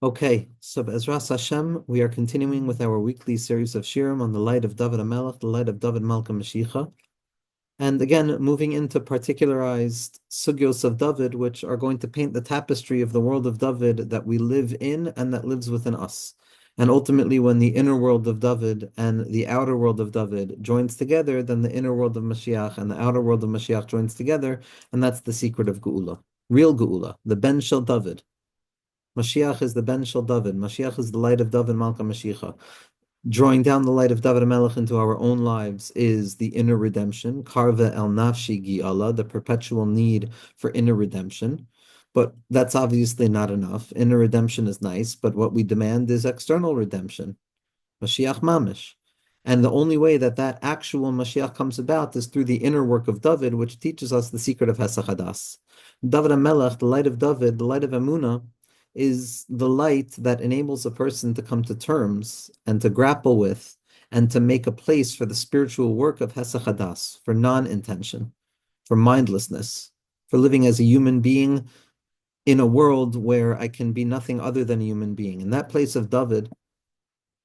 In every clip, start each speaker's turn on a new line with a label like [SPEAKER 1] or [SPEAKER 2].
[SPEAKER 1] Okay, so Be'ezras Hashem, we are continuing with our weekly series of shirim on the light of Dovid HaMelech, the light of Dovid Malka Mashiach, and again, moving into particularized sugyos of Dovid, which are going to paint the tapestry of the world of Dovid that we live in and that lives within us. And ultimately, when the inner world of Dovid and the outer world of Dovid joins together, then the inner world of Mashiach and the outer world of Mashiach joins together, and that's the secret of Geula, real Geula, the Ben Shel Dovid. Mashiach is the Ben Shel David. Mashiach is the light of David Malka Mashiach. Drawing down the light of David HaMelech into our own lives is the inner redemption, Karva El Nafshi Gi'ala, the perpetual need for inner redemption. But that's obviously not enough. Inner redemption is nice, but what we demand is external redemption, Mashiach Mamish. And the only way that that actual Mashiach comes about is through the inner work of David, which teaches us the secret of Hesach Hadas. David HaMelech, the light of David, the light of Emunah, is the light that enables a person to come to terms and to grapple with and to make a place for the spiritual work of Hesach Hadas, for non-intention, for mindlessness, for living as a human being in a world where I can be nothing other than a human being. In that place of David,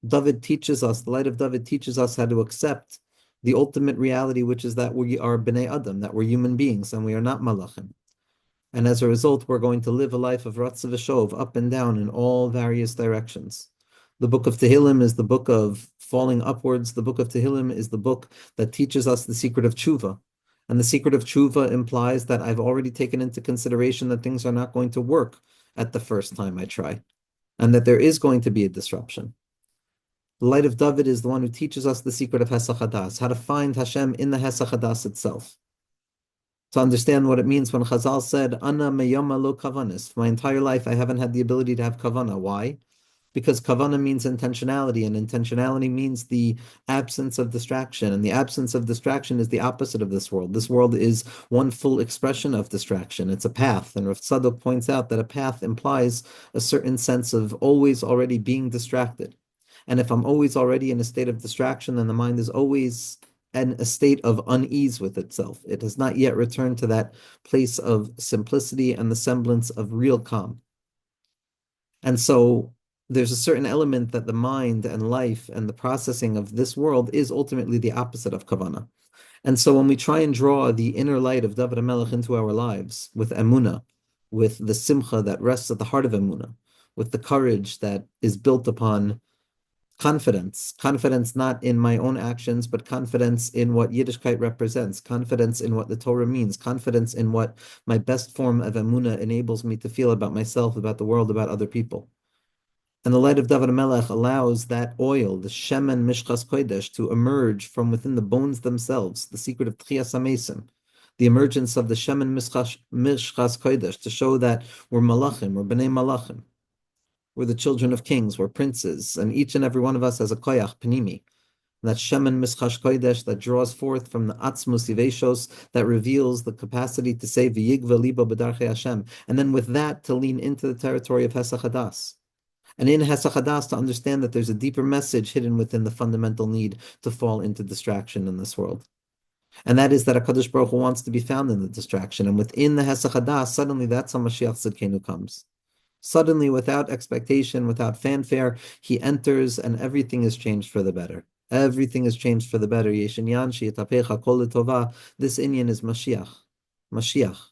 [SPEAKER 1] David teaches us, the light of David teaches us how to accept the ultimate reality, which is that we are Bnei Adam, that we're human beings and we are not Malachim. And as a result, we're going to live a life of Ratz v'Shov, up and down in all various directions. The book of Tehillim is the book of falling upwards. The book of Tehillim is the book that teaches us the secret of tshuva. And the secret of tshuva implies that I've already taken into consideration that things are not going to work at the first time I try, and that there is going to be a disruption. The light of David is the one who teaches us the secret of Hesach Hadas, how to find Hashem in the Hesach Hadas itself. To understand what it means when Chazal said, Ana meyoma lo kavanis. For my entire life, I haven't had the ability to have kavana. Why? Because kavana means intentionality, and intentionality means the absence of distraction. And the absence of distraction is the opposite of this world. This world is one full expression of distraction. It's a path. And Rav Tzadok points out that a path implies a certain sense of always already being distracted. And if I'm always already in a state of distraction, then the mind is always in a state of unease with itself. It has not yet returned to that place of simplicity and the semblance of real calm. And so there's a certain element that the mind and life and the processing of this world is ultimately the opposite of kavana. And so when we try and draw the inner light of David HaMelech into our lives with emunah, with the simcha that rests at the heart of emunah, with the courage that is built upon confidence not in my own actions, but confidence in what Yiddishkeit represents, confidence in what the Torah means, confidence in what my best form of emunah enables me to feel about myself, about the world, about other people. And the light of David HaMelech allows that oil, the Shemen Mishchas Kodesh, to emerge from within the bones themselves, the secret of Tchias HaMesim, the emergence of the Shemen Mishchas Kodesh, to show that we're Malachim, we're Bnei Malachim. We're the children of kings, we're princes, and each and every one of us has a koyach panimi, that shemen mischash kodesh that draws forth from the atzmus yiveshos, that reveals the capacity to say v'yigva libo b'darchei Hashem, and then with that to lean into the territory of Hesach Hadas. And in Hesach Hadas to understand that there's a deeper message hidden within the fundamental need to fall into distraction in this world. And that is that HaKadosh Baruch Hu wants to be found in the distraction, and within the Hesach Hadas, suddenly that's how Mashiach Tzidkenu comes. Suddenly, without expectation, without fanfare, he enters and everything is changed for the better. Everything is changed for the better. This inyan is Mashiach. Mashiach.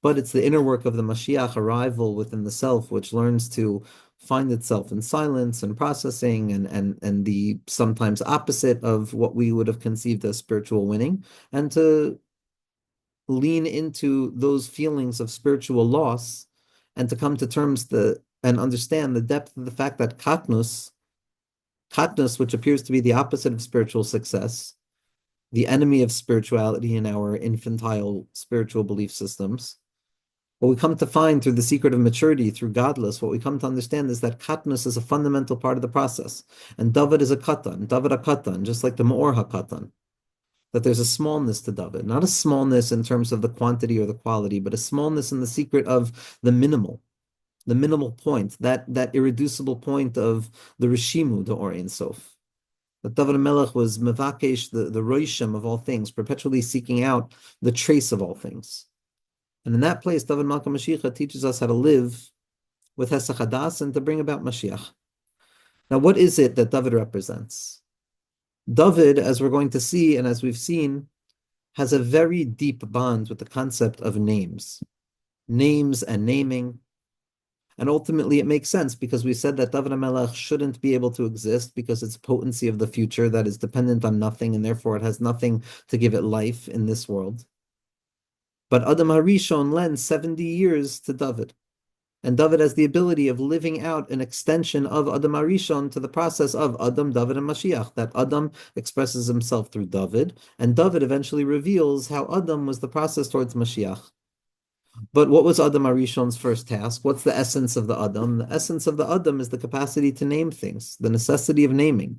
[SPEAKER 1] But it's the inner work of the Mashiach arrival within the self, which learns to find itself in silence and processing and the sometimes opposite of what we would have conceived as spiritual winning, and to lean into those feelings of spiritual loss and to come to terms and understand the depth of the fact that katnus, which appears to be the opposite of spiritual success, the enemy of spirituality in our infantile spiritual belief systems, what we come to find through the secret of maturity, through godless, what we come to understand is that katnus is a fundamental part of the process. And David is a katan, just like the Me'or HaKatan. That there's a smallness to David, not a smallness in terms of the quantity or the quality, but a smallness in the secret of the minimal point, that irreducible point of the Rishimu, the Or Ein Sof. That David HaMelech was mevakesh, the roishim of all things, perpetually seeking out the trace of all things. And in that place, David Malka Mashiach teaches us how to live with Hesach Hadas and to bring about Mashiach. Now, what is it that Dovid represents? Dovid, as we're going to see and as we've seen, has a very deep bond with the concept of names and naming. And ultimately, it makes sense because we said that Dovid HaMelech shouldn't be able to exist because it's potency of the future that is dependent on nothing, and therefore it has nothing to give it life in this world. But Adam HaRishon lends 70 years to Dovid. And Dovid has the ability of living out an extension of Adam HaRishon to the process of Adam, Dovid, and Mashiach. That Adam expresses himself through Dovid, and Dovid eventually reveals how Adam was the process towards Mashiach. But what was Adam HaRishon's first task? What's the essence of the Adam? The essence of the Adam is the capacity to name things, the necessity of naming,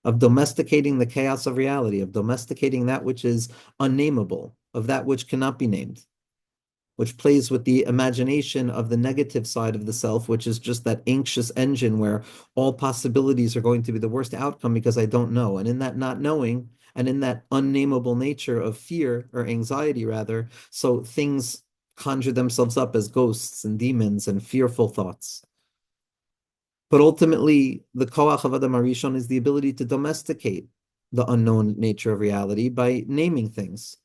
[SPEAKER 1] of domesticating the chaos of reality, of domesticating that which is unnameable, of that which cannot be named, which plays with the imagination of the negative side of the self, which is just that anxious engine where all possibilities are going to be the worst outcome because I don't know. And in that not knowing, and in that unnameable nature of fear or anxiety, rather, so things conjure themselves up as ghosts and demons and fearful thoughts. But ultimately, the koach of Adam HaRishon is the ability to domesticate the unknown nature of reality by naming things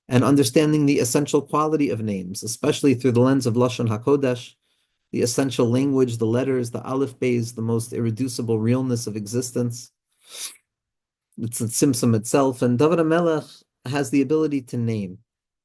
[SPEAKER 1] and understanding the essential quality of names, especially through the lens of Lashon HaKodesh, the essential language, the letters, the aleph beis, the most irreducible realness of existence. It's the Tzimtzum itself, and Dovid HaMelech has the ability to name.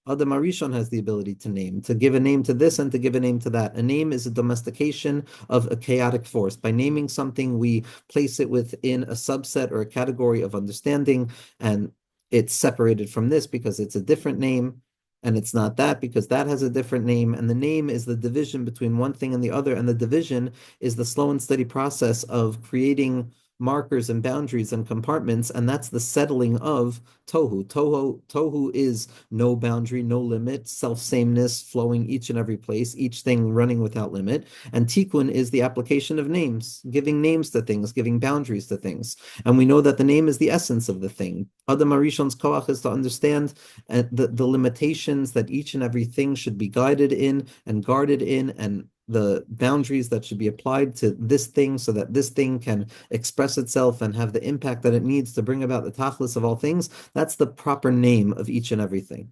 [SPEAKER 1] Adam HaRishon has the ability to name, to give a name to this and to give a name to that. A name is a domestication of a chaotic force. By naming something, we place it within a subset or a category of understanding, and it's separated from this because it's a different name, and it's not that because that has a different name. And the name is the division between one thing and the other, and the division is the slow and steady process of creating markers and boundaries and compartments, and that's the settling of tohu. Tohu is no boundary, no limit, self-sameness flowing each and every place, each thing running without limit. And tikkun is the application of names, giving names to things, giving boundaries to things. And we know that the name is the essence of the thing. Adam HaRishon's koach is to understand the limitations that each and every thing should be guided in and guarded in, and the boundaries that should be applied to this thing so that this thing can express itself and have the impact that it needs to bring about the tachlis of all things. That's the proper name of each and everything.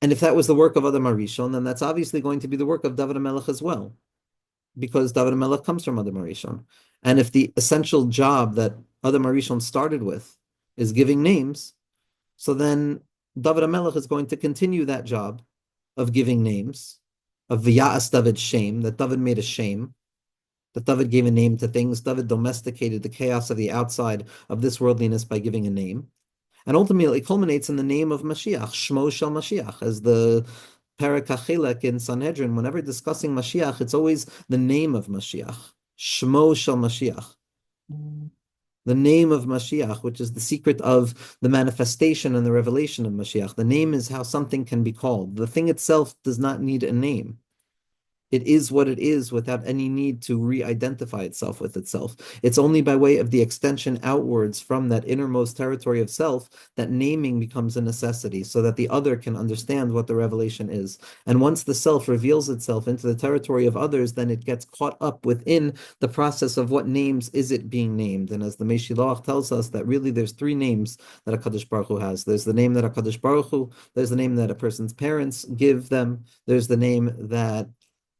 [SPEAKER 1] And if that was the work of Adam HaRishon, then that's obviously going to be the work of Dovid HaMelech as well, because Dovid HaMelech comes from Adam HaRishon. And if the essential job that Adam HaRishon started with is giving names, so then Dovid HaMelech is going to continue that job of giving names, of V'ya'as David shame, that David made a shame, that David gave a name to things. David domesticated the chaos of the outside of this worldliness by giving a name. And ultimately it culminates in the name of Mashiach, Shmo Shel Mashiach, as the Perek HaChelek in Sanhedrin. Whenever discussing Mashiach, it's always the name of Mashiach, Shmo Shel Mashiach. The name of Mashiach, which is the secret of the manifestation and the revelation of Mashiach. The name is how something can be called. The thing itself does not need a name. It is what it is without any need to re-identify itself with itself. It's only by way of the extension outwards from that innermost territory of self that naming becomes a necessity, so that the other can understand what the revelation is. And once the self reveals itself into the territory of others, then it gets caught up within the process of what names is it being named. And as the Meshiloach tells us, that really there's three names that HaKadosh Baruch Hu has. There's the name that HaKadosh Baruch Hu, there's the name that a person's parents give them, there's the name that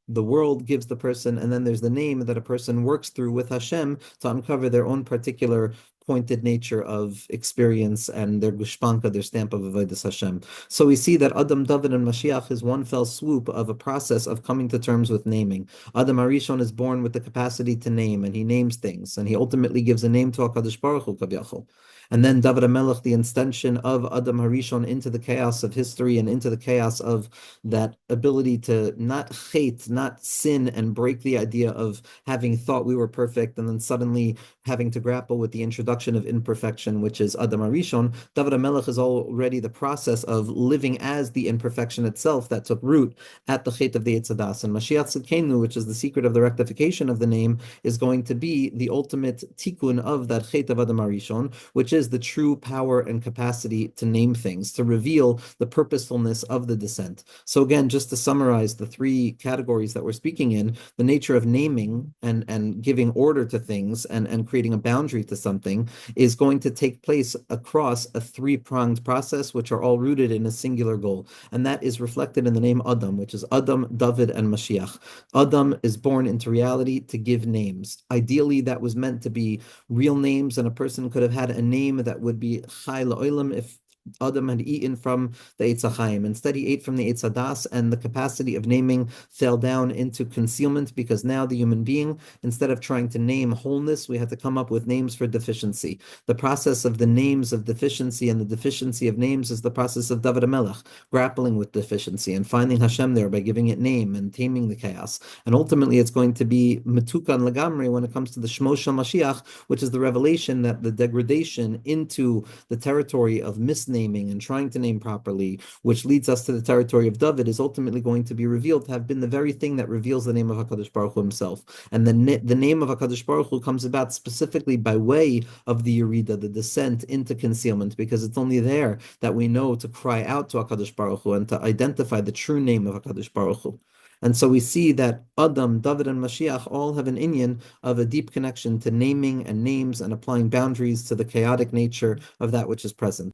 [SPEAKER 1] the world gives the person, and then there's the name that a person works through with Hashem to uncover their own particular pointed nature of experience and their gushpanka, their stamp of avodas Hashem. So we see that Adam, David, and Mashiach is one fell swoop of a process of coming to terms with naming. Adam HaRishon is born with the capacity to name, and he names things, and he ultimately gives a name to HaKadosh Baruch Hu, Kaviyachol. And then Dovid HaMelech, the extension of Adam HaRishon into the chaos of history and into the chaos of that ability to not hate, not sin, and break the idea of having thought we were perfect and then suddenly having to grapple with the introduction of imperfection, which is Adam HaRishon. Dovid HaMelech is already the process of living as the imperfection itself that took root at the Chet of the Eitz Hadas. And Mashiach Tzidkenu, which is the secret of the rectification of the name, is going to be the ultimate tikkun of that Chet of Adam HaRishon, which is the true power and capacity to name things, to reveal the purposefulness of the descent. So again, just to summarize the three categories that we're speaking in, the nature of naming and giving order to things and creating a boundary to something is going to take place across a three-pronged process, which are all rooted in a singular goal. And that is reflected in the name Adam, which is Adam, Dovid, and Mashiach. Adam is born into reality to give names. Ideally, that was meant to be real names, and a person could have had a name that would be Chai La'olam if Adam had eaten from the Eitz HaChaim. Instead, he ate from the Eitz HaDas, and the capacity of naming fell down into concealment, because now the human being, instead of trying to name wholeness, we had to come up with names for deficiency. The process of the names of deficiency and the deficiency of names is the process of Dovid HaMelech, grappling with deficiency and finding Hashem there by giving it name and taming the chaos. And ultimately, it's going to be metukan lagamri when it comes to the Shmo Shel Mashiach, which is the revelation that the degradation into the territory of misnaming and trying to name properly, which leads us to the territory of Dovid, is ultimately going to be revealed to have been the very thing that reveals the name of HaKadosh Baruch Hu himself. And the name of HaKadosh Baruch Hu comes about specifically by way of the Yerida, the descent into concealment, because it's only there that we know to cry out to HaKadosh Baruch Hu and to identify the true name of HaKadosh Baruch Hu. And so we see that Adam, David, and Mashiach all have an inyan of a deep connection to naming and names and applying boundaries to the chaotic nature of that which is present.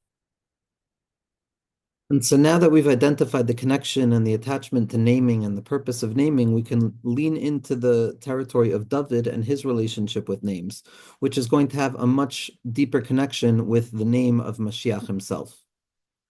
[SPEAKER 1] And so now that we've identified the connection and the attachment to naming and the purpose of naming, we can lean into the territory of David and his relationship with names, which is going to have a much deeper connection with the name of Mashiach himself.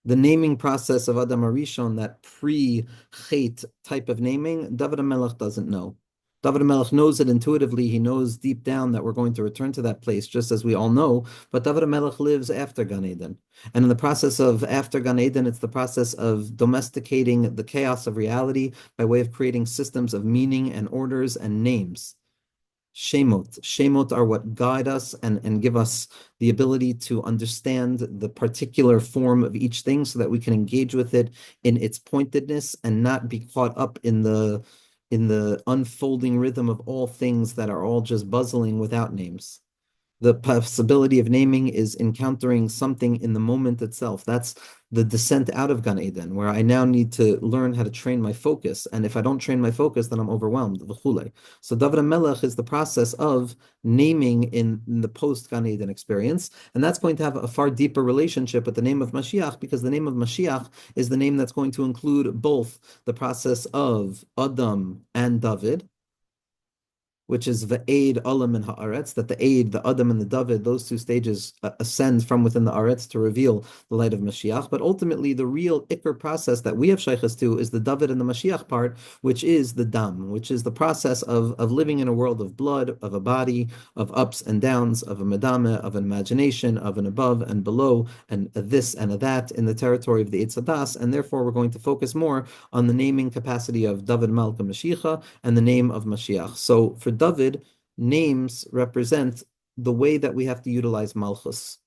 [SPEAKER 1] The naming process of Adam Arishon, that pre-Chet type of naming, David HaMelech doesn't know. David HaMelech knows it intuitively. He knows deep down that we're going to return to that place, just as we all know. But David HaMelech lives after Gan Eden. And in the process of after Gan Eden, it's the process of domesticating the chaos of reality by way of creating systems of meaning and orders and names. Shemot. Shemot are what guide us and give us the ability to understand the particular form of each thing so that we can engage with it in its pointedness and not be caught up in the unfolding rhythm of all things that are all just buzzing without names. The possibility of naming is encountering something in the moment itself. That's the descent out of Gan Eden, where I now need to learn how to train my focus. And if I don't train my focus, then I'm overwhelmed. So David HaMelech is the process of naming in the post-Gan Eden experience. And that's going to have a far deeper relationship with the name of Mashiach, because the name of Mashiach is the name that's going to include both the process of Adam and David, which is the aid Olam and Haaretz, that the aid, the Adam and the David, those two stages ascend from within the Aretz to reveal the light of Mashiach. But ultimately, the real Iker process that we have shaykhs to is the David and the Mashiach part, which is the Dam, which is the process of living in a world of blood, of a body, of ups and downs, of a medame, of an imagination, of an above and below, and a this and a that in the territory of the Eitz HaDas. And therefore, we're going to focus more on the naming capacity of David Malka Mashiach and the name of Mashiach. So for David, names represent the way that we have to utilize Malchus.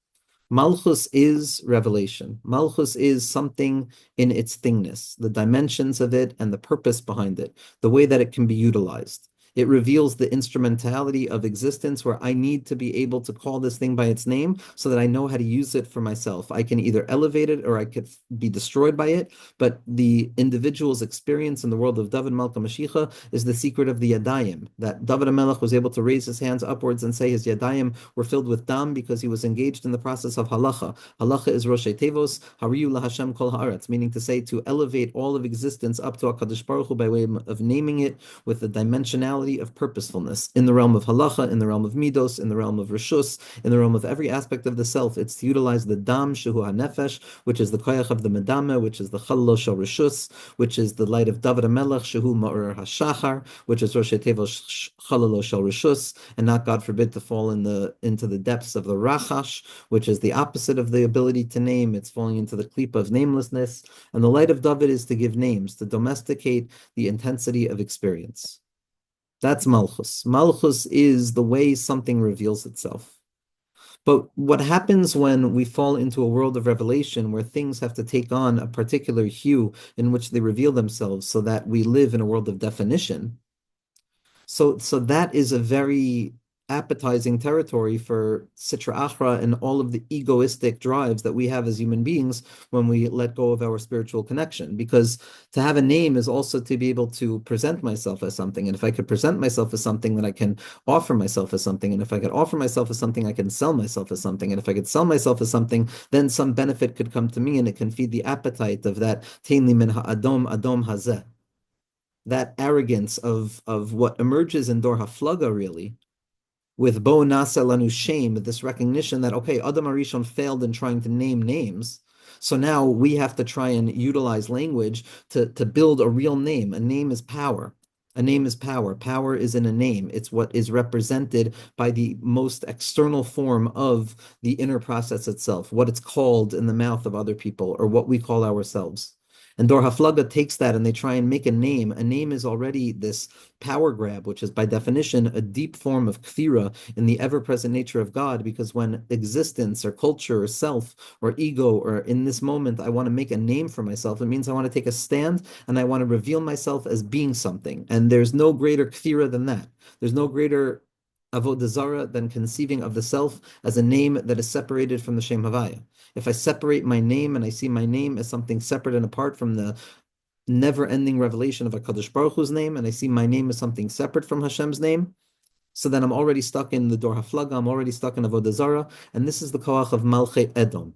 [SPEAKER 1] Malchus is revelation. Malchus is something in its thingness, the dimensions of it and the purpose behind it, the way that it can be utilized. It reveals the instrumentality of existence, where I need to be able to call this thing by its name so that I know how to use it for myself. I can either elevate it or I could be destroyed by it, but the individual's experience in the world of David Malka Mashiach is the secret of the Yadayim, that David HaMelech was able to raise his hands upwards and say his Yadayim were filled with Dam because he was engaged in the process of Halacha. Halacha is Roshei Tevos, Hariyu LaHashem Kol Haaretz, meaning to say to elevate all of existence up to HaKadosh Baruch Hu by way of naming it with the dimensionality of purposefulness in the realm of halacha, in the realm of midos, in the realm of reshus, in the realm of every aspect of the self. It's to utilize the dam shehu hanefesh, which is the koyach of the medame, which is the chalalo shel reshus, which is the light of David HaMelech shehu ma'or hashachar, which is rosh tevel chalalo shel reshus, and not, God forbid, to fall into the depths of the rachash, which is the opposite of the ability to name. It's falling into the klipa of namelessness. And the light of David is to give names, to domesticate the intensity of experience. That's Malchus. Malchus is the way something reveals itself. But what happens when we fall into a world of revelation where things have to take on a particular hue in which they reveal themselves so that we live in a world of definition? So that is a very appetizing territory for Sitra Achra and all of the egoistic drives that we have as human beings when we let go of our spiritual connection. Because to have a name is also to be able to present myself as something. And if I could present myself as something, then I can offer myself as something. And if I could offer myself as something, I can sell myself as something. And if I could sell myself as something, then some benefit could come to me and it can feed the appetite of that Tein min ha'adom adom hazeh, that arrogance of what emerges in Dor Haflaga, really, with Bo Nasa Lanu shame, this recognition that, okay, Adam Arishon failed in trying to name names. So now we have to try and utilize language to build a real name. A name is power. A name is power. Power is in a name. It's what is represented by the most external form of the inner process itself, what it's called in the mouth of other people, or what we call ourselves. And Dor Haflaga takes that and they try and make a name. A name is already this power grab, which is by definition a deep form of kfira in the ever-present nature of God, because when existence or culture or self or ego, or in this moment, I want to make a name for myself, it means I want to take a stand and I want to reveal myself as being something. And there's no greater kfira than that. There's no greater avodah zarah than conceiving of the self as a name that is separated from the Shem Havaya. If I separate my name and I see my name as something separate and apart from the never-ending revelation of HaKadosh Baruch Hu's name, and I see my name as something separate from Hashem's name, so then I'm already stuck in the Dor Haflaga, I'm already stuck in Avodah Zarah, and this is the koach of Malchei Edom,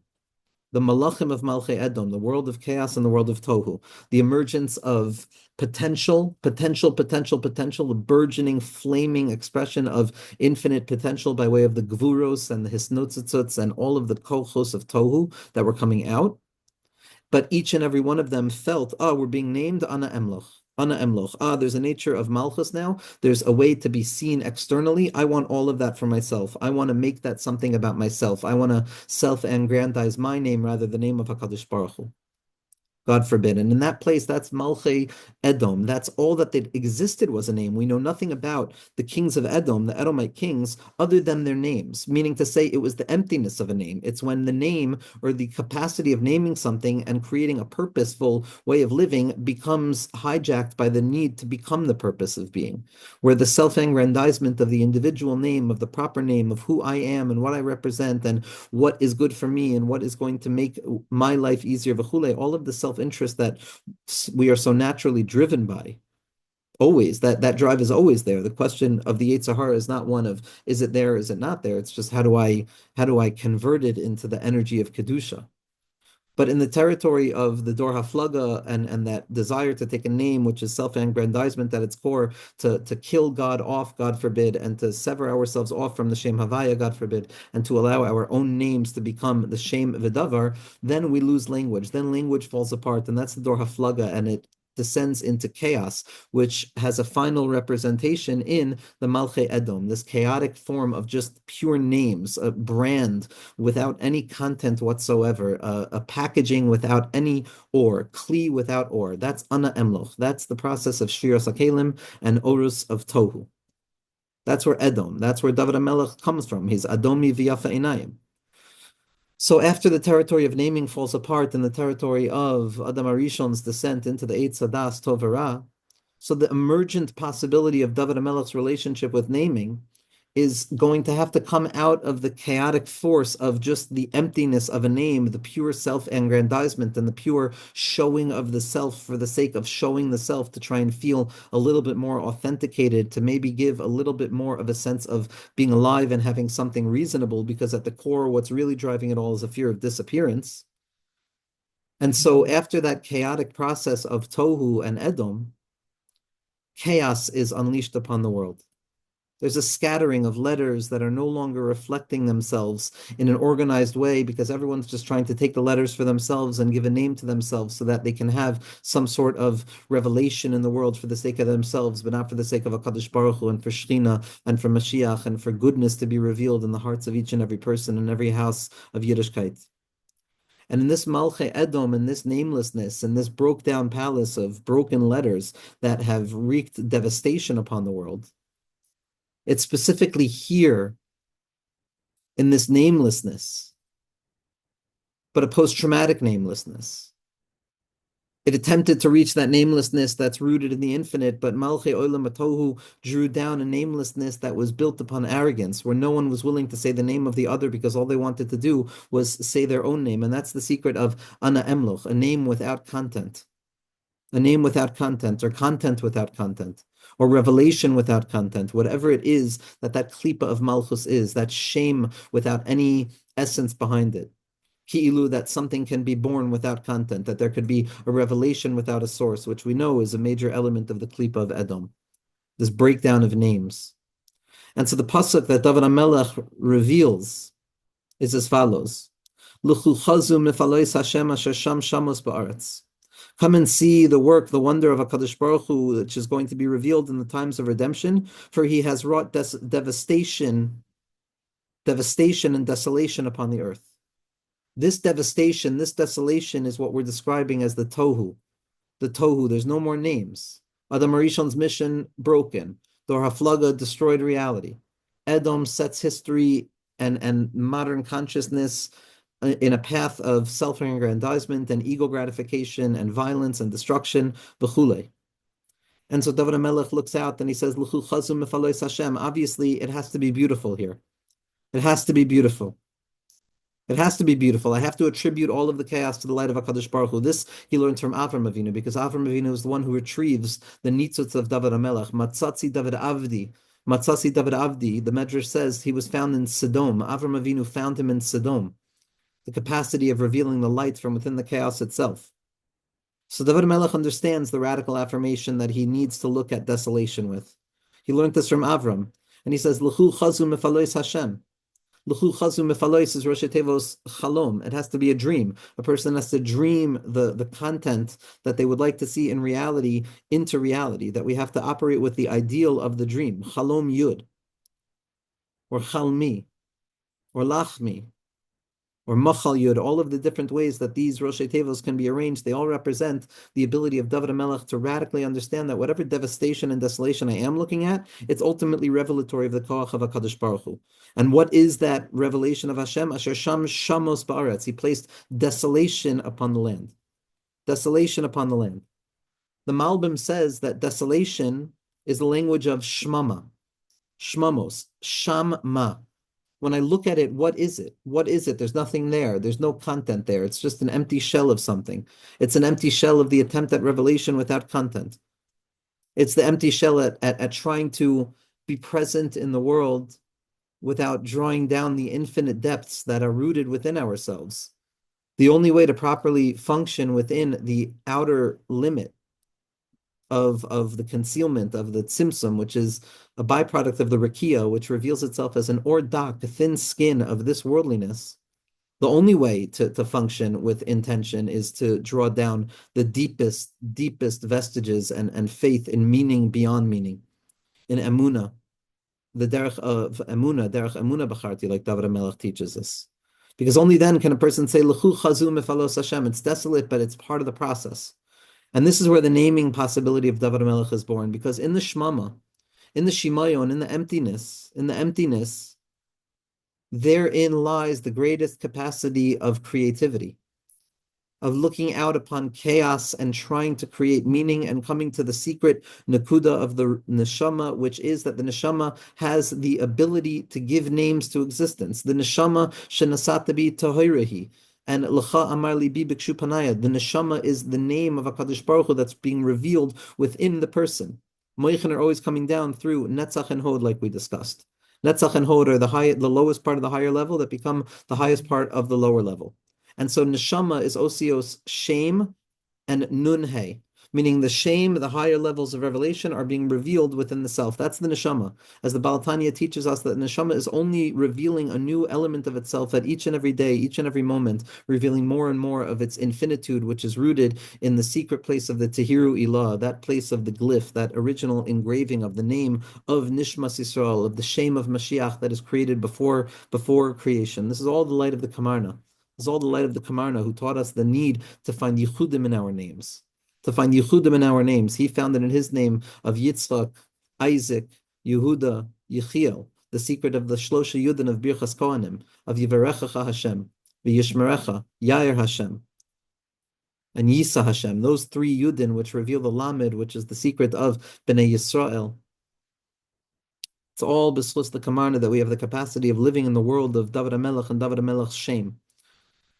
[SPEAKER 1] the malachim of Malchei Edom, the world of chaos and the world of Tohu, the emergence of potential, the burgeoning, flaming expression of infinite potential by way of the Gvuros and the Hisnotzitzutz and all of the kochos of Tohu that were coming out. But each and every one of them felt, oh, we're being named Ana Emloch. Ana Emloch. Ah, there's a nature of Malchus now. There's a way to be seen externally. I want all of that for myself. I want to make that something about myself. I want to self-aggrandize my name rather than the name of HaKadosh Baruch Hu. God forbid. And in that place, that's Malchei Edom. That's all that existed was a name. We know nothing about the kings of Edom, the Edomite kings, other than their names, meaning to say it was the emptiness of a name. It's when the name or the capacity of naming something and creating a purposeful way of living becomes hijacked by the need to become the purpose of being, where the self-aggrandizement of the individual name, of the proper name, of who I am and what I represent and what is good for me and what is going to make my life easier, all of the self-interest that we are so naturally driven by. Always, that drive is always there. The question of the Yetzer Hara is not one of is it there, is it not there? It's just how do I convert it into the energy of Kedusha? But in the territory of the Dor Haflaga and that desire to take a name, which is self-aggrandizement at its core, to kill God off, God forbid, and to sever ourselves off from the Shem Havaya, God forbid, and to allow our own names to become the Shem Vidavar, then we lose language. Then language falls apart, and that's the Dor Haflaga, and it descends into chaos, which has a final representation in the Malchei Edom, this chaotic form of just pure names, a brand without any content whatsoever, a packaging without any or, kli without or. That's Ana Emloch. That's the process of Shviras HaKelim and Orus of Tohu. That's where Edom, that's where David HaMelech comes from. He's Adomi v'yafa einayim. So after the territory of naming falls apart and the territory of Adam Arishon's descent into the Eitz Hadas Tov Ra, so the emergent possibility of David HaMelech's relationship with naming is going to have to come out of the chaotic force of just the emptiness of a name, the pure self-aggrandizement and the pure showing of the self for the sake of showing the self to try and feel a little bit more authenticated, to maybe give a little bit more of a sense of being alive and having something reasonable, because at the core, what's really driving it all is a fear of disappearance. And so after that chaotic process of Tohu and Edom, chaos is unleashed upon the world. There's a scattering of letters that are no longer reflecting themselves in an organized way, because everyone's just trying to take the letters for themselves and give a name to themselves so that they can have some sort of revelation in the world for the sake of themselves, but not for the sake of HaKadosh Baruch Hu and for Shechina and for Mashiach and for goodness to be revealed in the hearts of each and every person in every house of Yiddishkeit. And in this Malchei Edom, in this namelessness, in this broke down palace of broken letters that have wreaked devastation upon the world, it's specifically here in this namelessness, but a post-traumatic namelessness, It attempted to reach that namelessness that's rooted in the infinite, but Malchei Olam Atohu drew down a namelessness that was built upon arrogance, where no one was willing to say the name of the other because all they wanted to do was say their own name. And that's the secret of Ana Emloch, a name without content, a name without content, or content without content, or revelation without content, whatever it is that klipa of Malchus is, that shame without any essence behind it. Ki'ilu, that something can be born without content, that there could be a revelation without a source, which we know is a major element of the klipa of Edom, this breakdown of names. And so the pasuk that Dovid HaMelech reveals is as follows: L'chu chazu mifalois Hashem asher sham shamos ba'aretz. Come and see the work, the wonder of HaKadosh Baruch Hu, which is going to be revealed in the times of redemption, for he has wrought devastation and desolation upon the earth. This devastation, this desolation is what we're describing as the tohu. The tohu, there's no more names. Adam Harishon's mission broken. Dor HaFlaga destroyed reality. Edom sets history and modern consciousness in a path of self-aggrandizement and ego gratification and violence and destruction, v'chule. And so Dovid HaMelech looks out and he says, L'chu chazu mefalois Hashem. Obviously, it has to be beautiful here. It has to be beautiful. It has to be beautiful. I have to attribute all of the chaos to the light of HaKadosh Baruch Hu. This he learned from Avram Avinu, because Avram Avinu is the one who retrieves the nitzutz of Dovid HaMelech. Matzatzi Dovid Avdi. Matzatzi Dovid Avdi, the Medrash says he was found in Sodom. Avram Avinu found him in Sodom. The capacity of revealing the light from within the chaos itself. So Dovid HaMelech understands the radical affirmation that he needs to look at desolation with. He learned this from Avram. And he says, L'chu chazu mefalois Hashem. L'chu chazu mefalois is Rosh Tevos chalom. It has to be a dream. A person has to dream the content that they would like to see in reality into reality, that we have to operate with the ideal of the dream. Chalom yud, or chalmi, or lachmi, or machal yud, all of the different ways that these Rosh Tevos can be arranged, they all represent the ability of Dovid HaMelech to radically understand that whatever devastation and desolation I am looking at, it's ultimately revelatory of the koach of HaKadosh Baruch Hu. And what is that revelation of Hashem? Asher sham shamos ba'aretz. He placed desolation upon the land. Desolation upon the land. The Malbim says that desolation is the language of shmama, shmamos, shamma. When I look at it, what is it? What is it? There's nothing there. There's no content there. It's just an empty shell of something. It's an empty shell of the attempt at revelation without content. It's the empty shell at trying to be present in the world without drawing down the infinite depths that are rooted within ourselves. The only way to properly function within the outer limit of the concealment of the tzimtzum, which is a byproduct of the rakia, which reveals itself as an ordak, a thin skin of this worldliness. The only way to function with intention is to draw down the deepest vestiges and faith in meaning beyond meaning, in emuna, the derech of emuna, derech emuna b'charti, like Dovid HaMelech teaches us. Because only then can a person say, L'chu chazu mefalos Hashem. It's desolate, but it's part of the process. And this is where the naming possibility of Dovid HaMelech is born, because in the Shmama, in the Shimayon, in the emptiness, therein lies the greatest capacity of creativity, of looking out upon chaos and trying to create meaning and coming to the secret nakuda of the neshama, which is that the neshama has the ability to give names to existence. The neshama shenasata bi tohirahi. And L'cha Amar Libi Bikshu Panaya, the neshama is the name of HaKadosh Baruch Hu that's being revealed within the person. Moichin are always coming down through Netzach and Hod, like we discussed. Netzach and Hod are the lowest part of the higher level that become the highest part of the lower level. And so neshama is osios shame and nunhe, meaning the shame, the higher levels of revelation are being revealed within the self. That's the neshama. As the Baal Tanya teaches us, that neshama is only revealing a new element of itself at each and every day, each and every moment, revealing more and more of its infinitude, which is rooted in the secret place of the Tehiru Ilah, that place of the glyph, that original engraving of the name of Nishmas Yisrael, of the shame of Mashiach that is created before creation. This is all the light of the Kamarna. This is all the light of the Kamarna, who taught us the need to find yichudim in our names. To find yichudim in our names. He found it in his name of Yitzchak, Isaac, Yehuda, Yechiel, the secret of the Shlosha Yudin of Birchas Kohanim, of Yivarechacha Hashem, V'yishmerecha, Yair Hashem. and Yisa Hashem, those three Yudin, which reveal the Lamed, which is the secret of Bnei Yisrael. It's all b'schus the Kamarna that we have the capacity of living in the world of David HaMelech and David HaMelech's shame.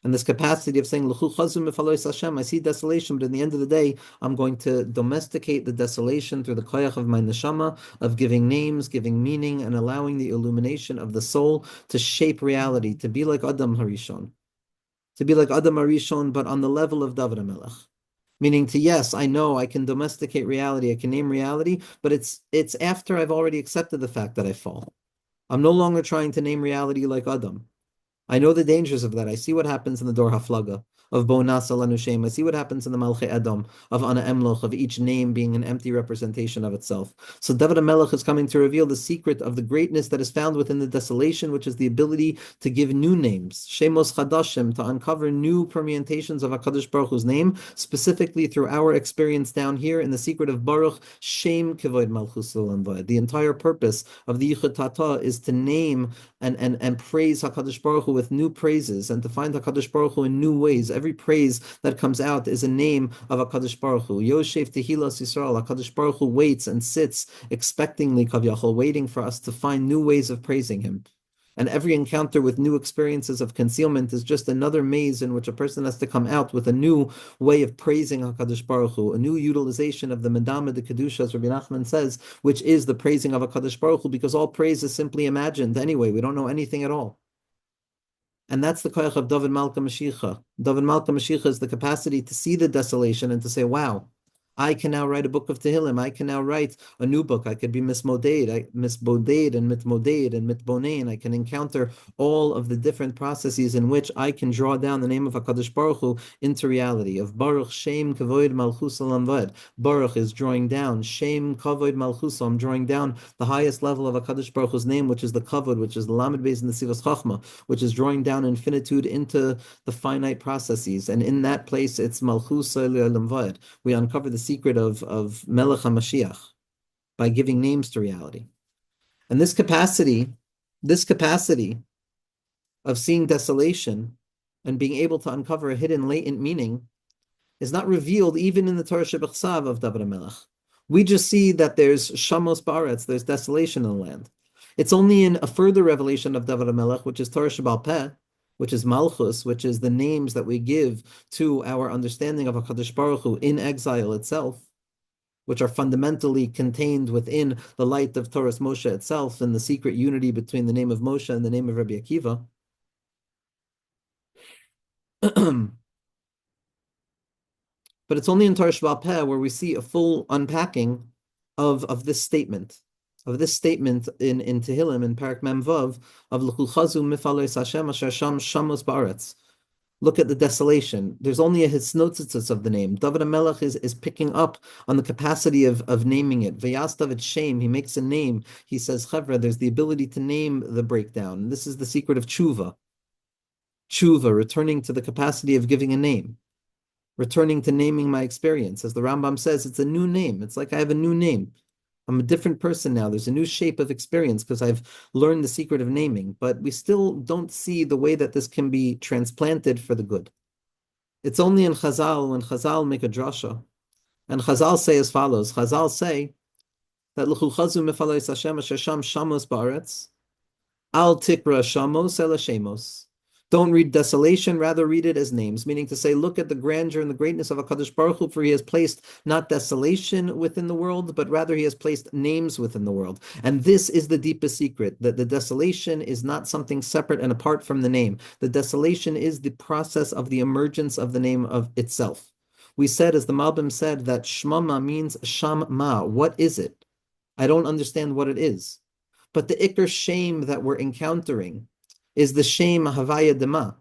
[SPEAKER 1] And this capacity of saying, L'chu chazu mifalois Hashem, I see desolation, but in the end of the day, I'm going to domesticate the desolation through the koyach of my neshama, of giving names, giving meaning, and allowing the illumination of the soul to shape reality, to be like Adam Harishon. To be like Adam Harishon, but on the level of David HaMelech. Meaning to, yes, I know I can domesticate reality, I can name reality, but it's after I've already accepted the fact that I fall. I'm no longer trying to name reality like Adam. I know the dangers of that. I see what happens in the Dor Haflaga of Bo Nasa Lanu Shem. I see what happens in the Malchei Edom of Ana Emloch, of each name being an empty representation of itself. So David HaMelech is coming to reveal the secret of the greatness that is found within the desolation, which is the ability to give new names, Shemos Chadashim, to uncover new permutations of HaKadosh Baruch Hu's name, specifically through our experience down here in the secret of Baruch, Shem Kevod Malchus Olam Va'ed. The entire purpose of the Yichud Tata is to name and praise HaKadosh Baruch Hu with new praises, and to find HaKadosh Baruch Hu in new ways. Every praise that comes out is a name of HaKadosh Baruch Hu. Yoshev Tehilas Yisrael, HaKadosh Baruch Hu waits and sits expectingly, Kavyachol, waiting for us to find new ways of praising Him. And every encounter with new experiences of concealment is just another maze in which a person has to come out with a new way of praising HaKadosh Baruch Hu, a new utilization of the Medama de Kedusha, as Rebbe Nachman says, which is the praising of HaKadosh Baruch Hu, because all praise is simply imagined anyway. We don't know anything at all. And that's the koyach of Dovid Malka Mashiach. Dovid Malka Mashiach is the capacity to see the desolation and to say, wow, I can now write a book of Tehillim. I can now write a new book. I could be misboded and mitmoded and mitbonein. I can encounter all of the different processes in which I can draw down the name of HaKadosh Baruch Hu into reality. Of Baruch Shem Kavoid Malchus Olam Va'ed. Baruch is drawing down. Shem Kavoid Malchus. I'm drawing down the highest level of HaKadosh Baruch Hu's name, which is the Kavod, which is the Lamed Beis and the Sivas Chachma, which is drawing down infinitude into the finite processes. And in that place, it's Malchus Olam Va'ed. We uncover the secret of Melech HaMashiach by giving names to reality. And this capacity of seeing desolation and being able to uncover a hidden latent meaning is not revealed even in the Torah Shebechsav of David HaMelech. We just see that there's Shamos Ba'aretz, there's desolation in the land. It's only in a further revelation of David HaMelech, which is Torah Shebal Peh, which is Malchus, which is the names that we give to our understanding of HaKadosh Baruch Hu in exile itself, which are fundamentally contained within the light of Torah's Moshe itself and the secret unity between the name of Moshe and the name of Rabbi Akiva. But it's only in Torah Shebal Peh where we see a full unpacking of this statement. Of this statement in Tehillim, in Parak Mem Vav, of L'chu chazu mifalois Hashem asher sham shamos ba'aretz. Look at the desolation. There's only a hisnotzitzis of the name. David HaMelech is picking up on the capacity of naming it. Vayas David Shem, he makes a name. He says, Chevra, there's the ability to name the breakdown. This is the secret of tshuva. Tshuva, returning to the capacity of giving a name. Returning to naming my experience. As the Rambam says, it's a new name. It's like I have a new name. I'm a different person now. There's a new shape of experience because I've learned the secret of naming, but we still don't see the way that this can be transplanted for the good. It's only in Chazal, when Chazal make a drasha, and Chazal say as follows. Chazal say that L'chu chazu mifalei Hashem asher sham shamos ba'aretz, al tikra shamos ela shemos. Don't read desolation, rather read it as names, meaning to say, look at the grandeur and the greatness of HaKadosh Baruch Hu, for He has placed not desolation within the world, but rather He has placed names within the world. And this is the deepest secret, that the desolation is not something separate and apart from the name. The desolation is the process of the emergence of the name of itself. We said, as the Malbim said, that Shmama means Sham-ma. What is it? I don't understand what it is. But the Iker shame that we're encountering is the Shem Havaya Dema,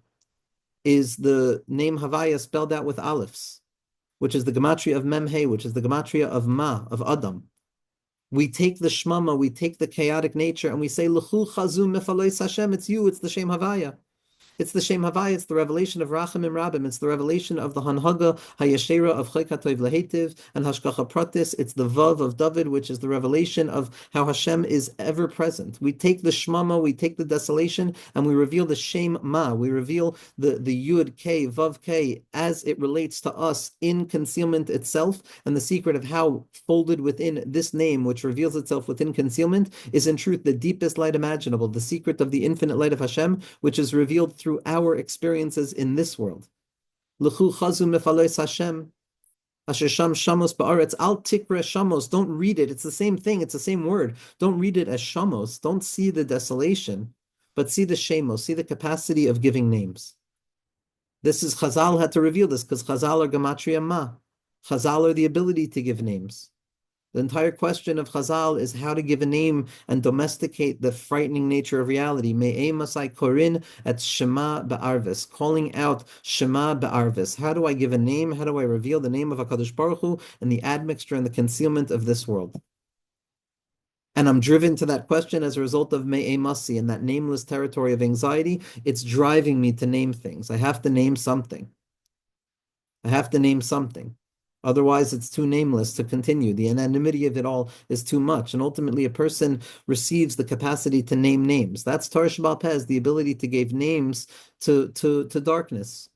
[SPEAKER 1] is the name Havaya spelled out with Alephs, which is the gematria of Memhe, which is the gematria of Ma, of Adam. We take the Shmama, we take the chaotic nature, and we say, L'chu chazu mefalois Hashem, it's you, it's the Shem Havaya. It's the Shem Havai, it's the revelation of Rachamim Rabim, it's the revelation of the Hanhaga Hayashera of Chaykat Lehetiv and Hashgacha Pratis. It's the Vav of Dovid, which is the revelation of how Hashem is ever present. We take the Shmama, we take the desolation, and we reveal the Shem Ma. We reveal the Yud K, Vav K, as it relates to us in concealment itself, and the secret of how folded within this name, which reveals itself within concealment, is in truth the deepest light imaginable, the secret of the infinite light of Hashem, which is revealed through our experiences in this world. L'chu chazu mefalois Hashem, asher sham shamos ba'aretz, al tikra shamos. Don't read it. It's the same thing. It's the same word. Don't read it as shamos. Don't see the desolation, but see the shemos, see the capacity of giving names. This is Chazal had to reveal this because Chazal are gematria ma. Chazal are the ability to give names. The entire question of Chazal is how to give a name and domesticate the frightening nature of reality. Me'e masai korin at Shema Ba'arvis, calling out Shema Ba'arvis. How do I give a name? How do I reveal the name of HaKadosh Baruch Hu and the admixture and the concealment of this world? And I'm driven to that question as a result of Me'e Masi, in that nameless territory of anxiety. It's driving me to name things. I have to name something. I have to name something. Otherwise, it's too nameless to continue. The anonymity of it all is too much. And ultimately, a person receives the capacity to name names. That's Torah Sheba'al Peh, the ability to give names to darkness.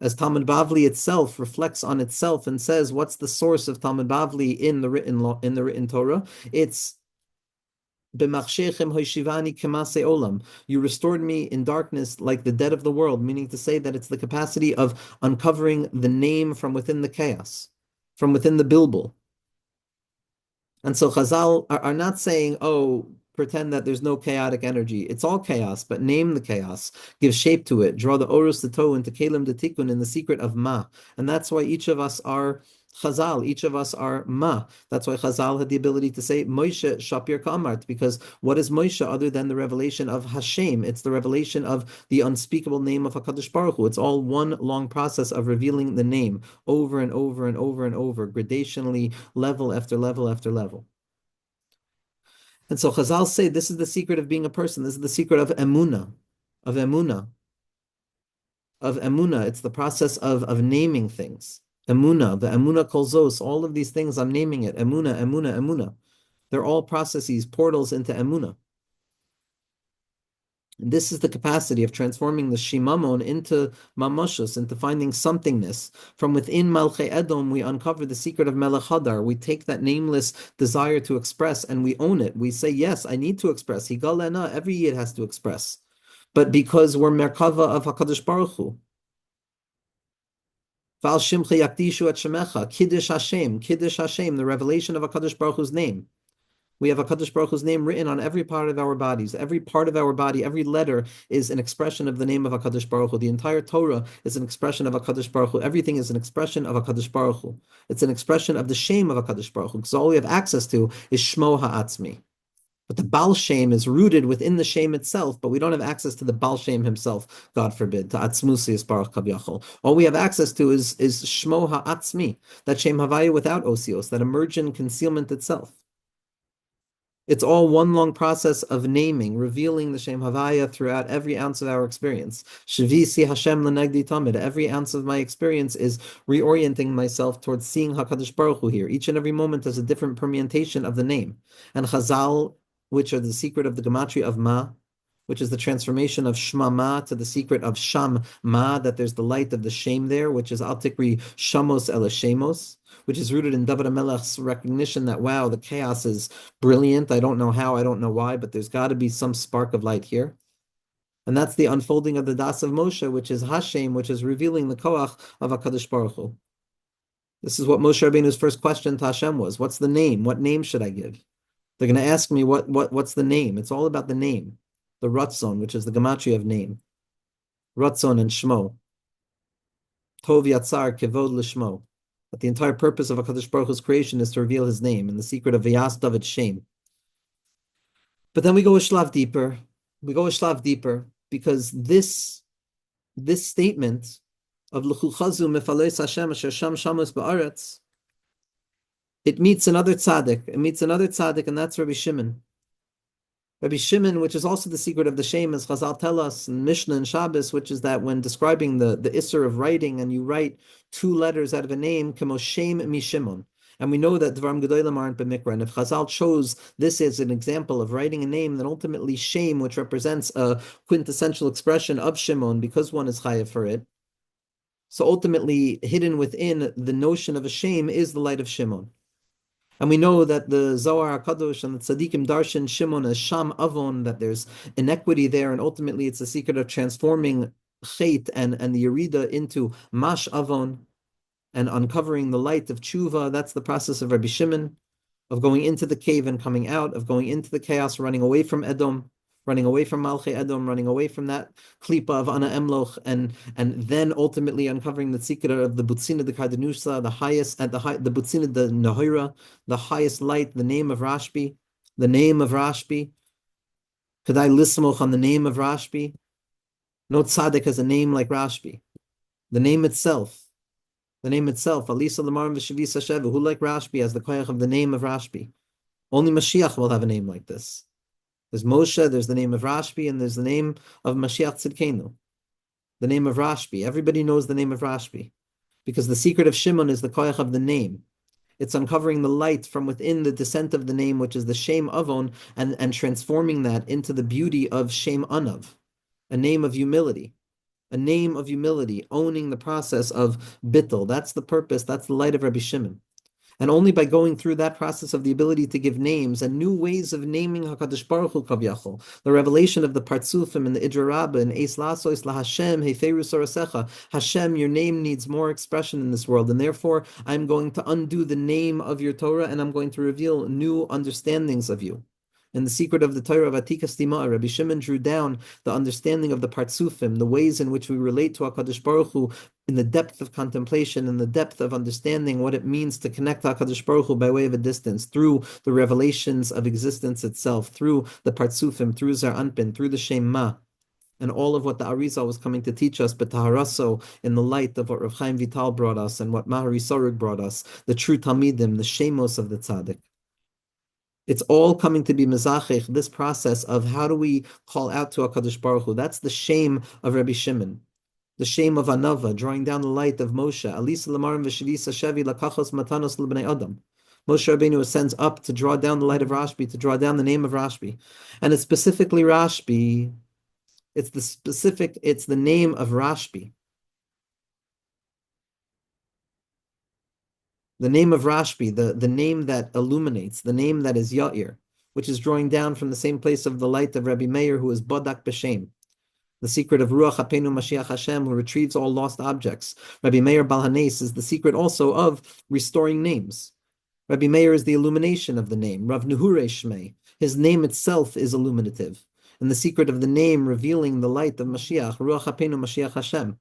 [SPEAKER 1] As Talmud Bavli itself reflects on itself and says, what's the source of Talmud Bavli in the written law, in the written Torah? It's B'machshechem hoishivani k'masei olam. You restored me in darkness like the dead of the world, meaning to say that it's the capacity of uncovering the name from within the chaos, from within the bilbul. And so Chazal are not saying, oh, pretend that there's no chaotic energy. It's all chaos, but name the chaos, give shape to it, draw the orus the toe into kelim the tikkun in the secret of ma. And that's why each of us are Chazal, each of us are ma. That's why Chazal had the ability to say Moshe Shapir Kamart, because what is Moshe other than the revelation of Hashem? It's the revelation of the unspeakable name of HaKadosh Baruch Hu. It's all one long process of revealing the name over and over and over and over, gradationally, level after level after level. And so Chazal say this is the secret of being a person. This is the secret of emunah, of emunah, of emunah. It's the process of naming things. Emunah, the emunah kolzos, all of these things, I'm naming it. Emunah, emunah, emunah. They're all processes, portals into emunah. And this is the capacity of transforming the shimamon into mamashus, into finding somethingness. From within Malchei Edom, we uncover the secret of Melech Hadar. We take that nameless desire to express and we own it. We say, yes, I need to express. Higal lena, every yid has to express. But because we're Merkava of HaKadosh Baruch Hu. Val Shimcha Yakdishu et Shemecha, Kiddush Hashem, the revelation of HaKadosh Baruch Hu's name. We have HaKadosh Baruch Hu's name written on every part of our bodies. Every part of our body, every letter is an expression of the name of HaKadosh Baruch Hu. The entire Torah is an expression of HaKadosh Baruch Hu. Everything is an expression of HaKadosh Baruch Hu. It's an expression of the shame of HaKadosh Baruch Hu, because all we have access to is Shmo Ha'atzmi. But the Baal Shem is rooted within the Shem itself, but we don't have access to the Baal Shem himself, God forbid, to Atzmusi Baruch Kavyachol. All we have access to is Shmo Ha'atzmi, that Shem Havaya without Osios, that emergent concealment itself. It's all one long process of naming, revealing the Shem Havaya throughout every ounce of our experience. Shavisi Hashem l'negdi tamid. Every ounce of my experience is reorienting myself towards seeing HaKadosh Baruch Hu here. Each and every moment has a different permutation of the name. And Chazal, which are the secret of the gematria of Ma, which is the transformation of Shma Ma to the secret of Sham Ma, that there's the light of the Shem there, which is Al Tikri Shamos Ela Shemos, which is rooted in Dovid HaMelech's recognition that, wow, the chaos is brilliant. I don't know how, I don't know why, but there's got to be some spark of light here. And that's the unfolding of the Das of Moshe, which is Hashem, which is revealing the Koach of HaKadosh Baruch Hu. This is what Moshe Rabbeinu's first question to Hashem was. What's the name? What name should I give? They're going to ask me what's the name. It's all about the name. The Ratzon, which is the gematria of name. Ratzon and Shmo. Tov Yatzar Kevod Lishmo. But the entire purpose of HaKadosh Baruch Hu's creation is to reveal his name and the secret of Vayas David Shem. But then we go a shlav deeper. We go a shlav deeper because this statement of L'chu chazu mefalois Hashem asher sham shamos ba'aretz, it meets another tzaddik. It meets another tzaddik, and that's Rabbi Shimon. Rabbi Shimon, which is also the secret of the Shem, as Chazal tell us in Mishnah and Shabbos, which is that when describing the Isser of writing, and you write two letters out of a name, Kemo Shem Mishimon. And we know that Dvarim Gedolim aren't b'mikra. And if Chazal chose this as an example of writing a name, then ultimately Shem, which represents a quintessential expression of Shimon, because one is chayav for it. So ultimately, hidden within the notion of a Shem is the light of Shimon. And we know that the Zohar HaKadosh and the Tzaddikim darshan Shimon as Sham Avon, that there's inequity there, and ultimately it's the secret of transforming Chet and the Yerida into Mash Avon and uncovering the light of Tshuva. That's the process of Rabbi Shimon, of going into the cave and coming out, of going into the chaos, running away from Edom, running away from Malchei Edom, running away from that klipa of Ana Emloch, and then ultimately uncovering the secret of the Butzina de Kardenusa, the highest, at the Butzina de Nahira, the highest light, the name of Rashbi, the name of Rashbi. Could I lismoch on the name of Rashbi? No tzaddik has a name like Rashbi. The name itself, Alisa Lamarim v'Shavisa Shevu, who like Rashbi has the koyach of the name of Rashbi. Only Mashiach will have a name like this. There's Moshe, there's the name of Rashbi, and there's the name of Mashiach Tzidkenu. The name of Rashbi. Everybody knows the name of Rashbi, because the secret of Shimon is the koyach of the name. It's uncovering the light from within the descent of the name, which is the Shem Avon, and transforming that into the beauty of Shem Anav, a name of humility. A name of humility, owning the process of bittul. That's the purpose, that's the light of Rabbi Shimon. And only by going through that process of the ability to give names and new ways of naming HaKadosh Baruch Hu Kavyachol, the revelation of the Partzufim and the Idra Rabbah and Eis Lasois La Hashem, Heiferu Sorasecha, Hashem, your name needs more expression in this world, and therefore I'm going to undo the name of your Torah and I'm going to reveal new understandings of you. In the secret of the Torah of Atikas Tima, Rabbi Shimon drew down the understanding of the Partzufim, the ways in which we relate to HaKadosh Baruch Hu in the depth of contemplation, in the depth of understanding what it means to connect to HaKadosh Baruch Hu by way of a distance, through the revelations of existence itself, through the Partzufim, through Zar Anpin, through the Shem Ma, and all of what the Arizal was coming to teach us, but Taharaso, in the light of what Rav Chaim Vital brought us and what Mahari Sorug brought us, the true Talmidim, the Shemos of the Tzaddik. It's all coming to be mezachich, this process of how do we call out to HaKadosh Baruch Hu. That's the shame of Rabbi Shimon, the shame of Anava, drawing down the light of Moshe. Alisa lamarim v'shivisa shevi lakachos matanos l'bnei Adam. Moshe Rabbeinu ascends up to draw down the light of Rashbi, to draw down the name of Rashbi. And it's specifically Rashbi. It's the name of Rashbi. The name of Rashbi, the name that illuminates, the name that is Ya'ir, which is drawing down from the same place of the light of Rabbi Meir, who is Badak B'Shem, the secret of Ruach HaPenu Mashiach Hashem, who retrieves all lost objects. Rabbi Meir Balhanes is the secret also of restoring names. Rabbi Meir is the illumination of the name. Rav Nehure Shmei, his name itself is illuminative. And the secret of the name revealing the light of Mashiach, Ruach HaPenu Mashiach Hashem.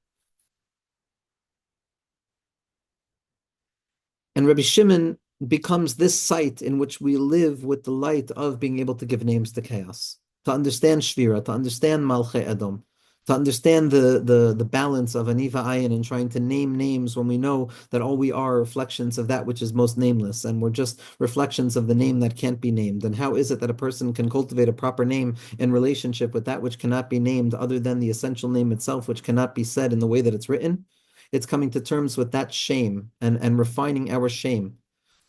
[SPEAKER 1] And Rabbi Shimon becomes this site in which we live with the light of being able to give names to chaos, to understand Shvira, to understand Malchei Edom, to understand the balance of Aniva Ayin and trying to name names when we know that all we are reflections of that which is most nameless, and we're just reflections of the name that can't be named. And how is it that a person can cultivate a proper name in relationship with that which cannot be named other than the essential name itself, which cannot be said in the way that it's written? It's coming to terms with that shame and refining our shame.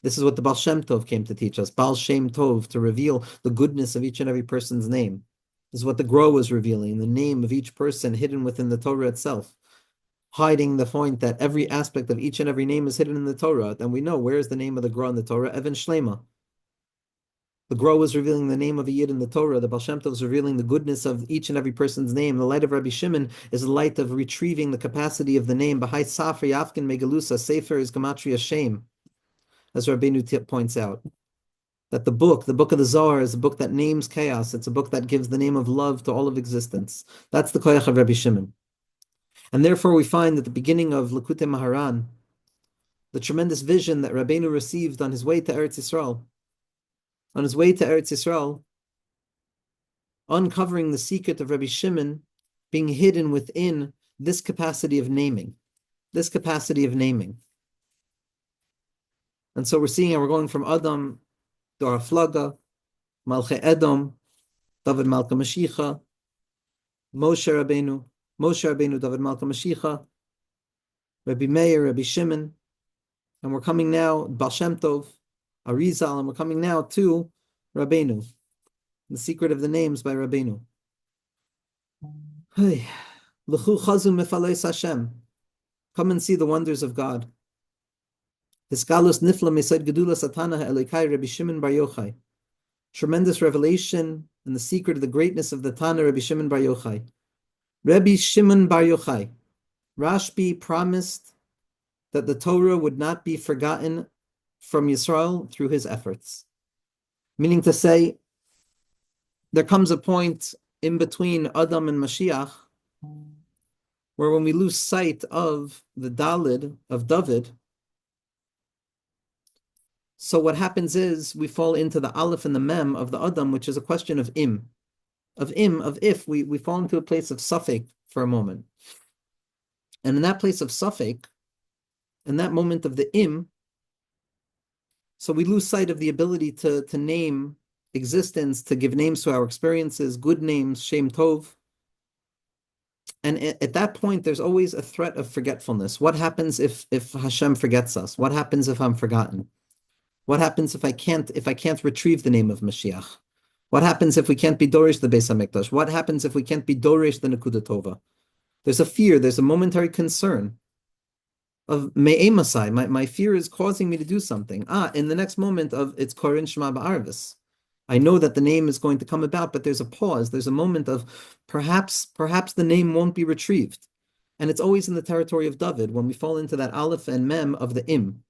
[SPEAKER 1] This is what the Baal Shem Tov came to teach us. Baal Shem Tov, to reveal the goodness of each and every person's name. This is what the Gra was revealing, the name of each person hidden within the Torah itself, hiding the point that every aspect of each and every name is hidden in the Torah. And we know, where's the name of the Gra in the Torah? Evan Shlema. The Gra was revealing the name of a Yid in the Torah. The Baal Shem Tov was revealing the goodness of each and every person's name. The light of Rabbi Shimon is the light of retrieving the capacity of the name. Bahai Safra Yafkin Megalusa, Sefer is Gematria Shem, as Rabbeinu points out. That the book of the Zohar, is a book that names chaos. It's a book that gives the name of love to all of existence. That's the koyach of Rabbi Shimon. And therefore we find at the beginning of Likutei Maharan, the tremendous vision that Rabbeinu received on his way to Eretz Yisrael, uncovering the secret of Rabbi Shimon being hidden within this capacity of naming. And so we're seeing, and we're going from Adam to Haflaga, Malchei Edom, Dovid Malka Mashiach, Moshe Rabbeinu, Dovid Malka Mashiach, Rabbi Meir, Rabbi Shimon, and we're coming now, Baal Shem Tov, Arizal, and we're coming now to Rabbeinu, the secret of the names by Rabbeinu. Hey, L'chu chazu mefalei Hashem. Come and see the wonders of God. Hisgalus nifla mesed gedula satana ha'elikai Rabbi Shimon bar Yochai. Tremendous revelation and the secret of the greatness of the Tana Rabbi Shimon bar Yochai. Rabbi Shimon bar Yochai. Rashbi promised that the Torah would not be forgotten from Yisrael through his efforts. Meaning to say, there comes a point in between Adam and Mashiach where when we lose sight of the Dalid of Dovid, so what happens is we fall into the Aleph and the Mem of the Adam, which is a question of im. Of if, we fall into a place of Safek for a moment. And in that place of Safek, in that moment of the im, so we lose sight of the ability to name existence, to give names to our experiences, good names, Shem Tov. And at that point, there's always a threat of forgetfulness. What happens if Hashem forgets us? What happens if I'm forgotten? What happens if I can't retrieve the name of Mashiach? What happens if we can't be Dorish the Beis HaMikdash? What happens if we can't be Dorish the Nekuda Tova? There's a fear, there's a momentary concern of Me'emasai. My fear is causing me to do something. In the next moment of it's Korin Shema Ba'arvis. I know that the name is going to come about, but there's a pause. There's a moment of perhaps the name won't be retrieved. And it's always in the territory of Dovid when we fall into that Aleph and Mem of the Im.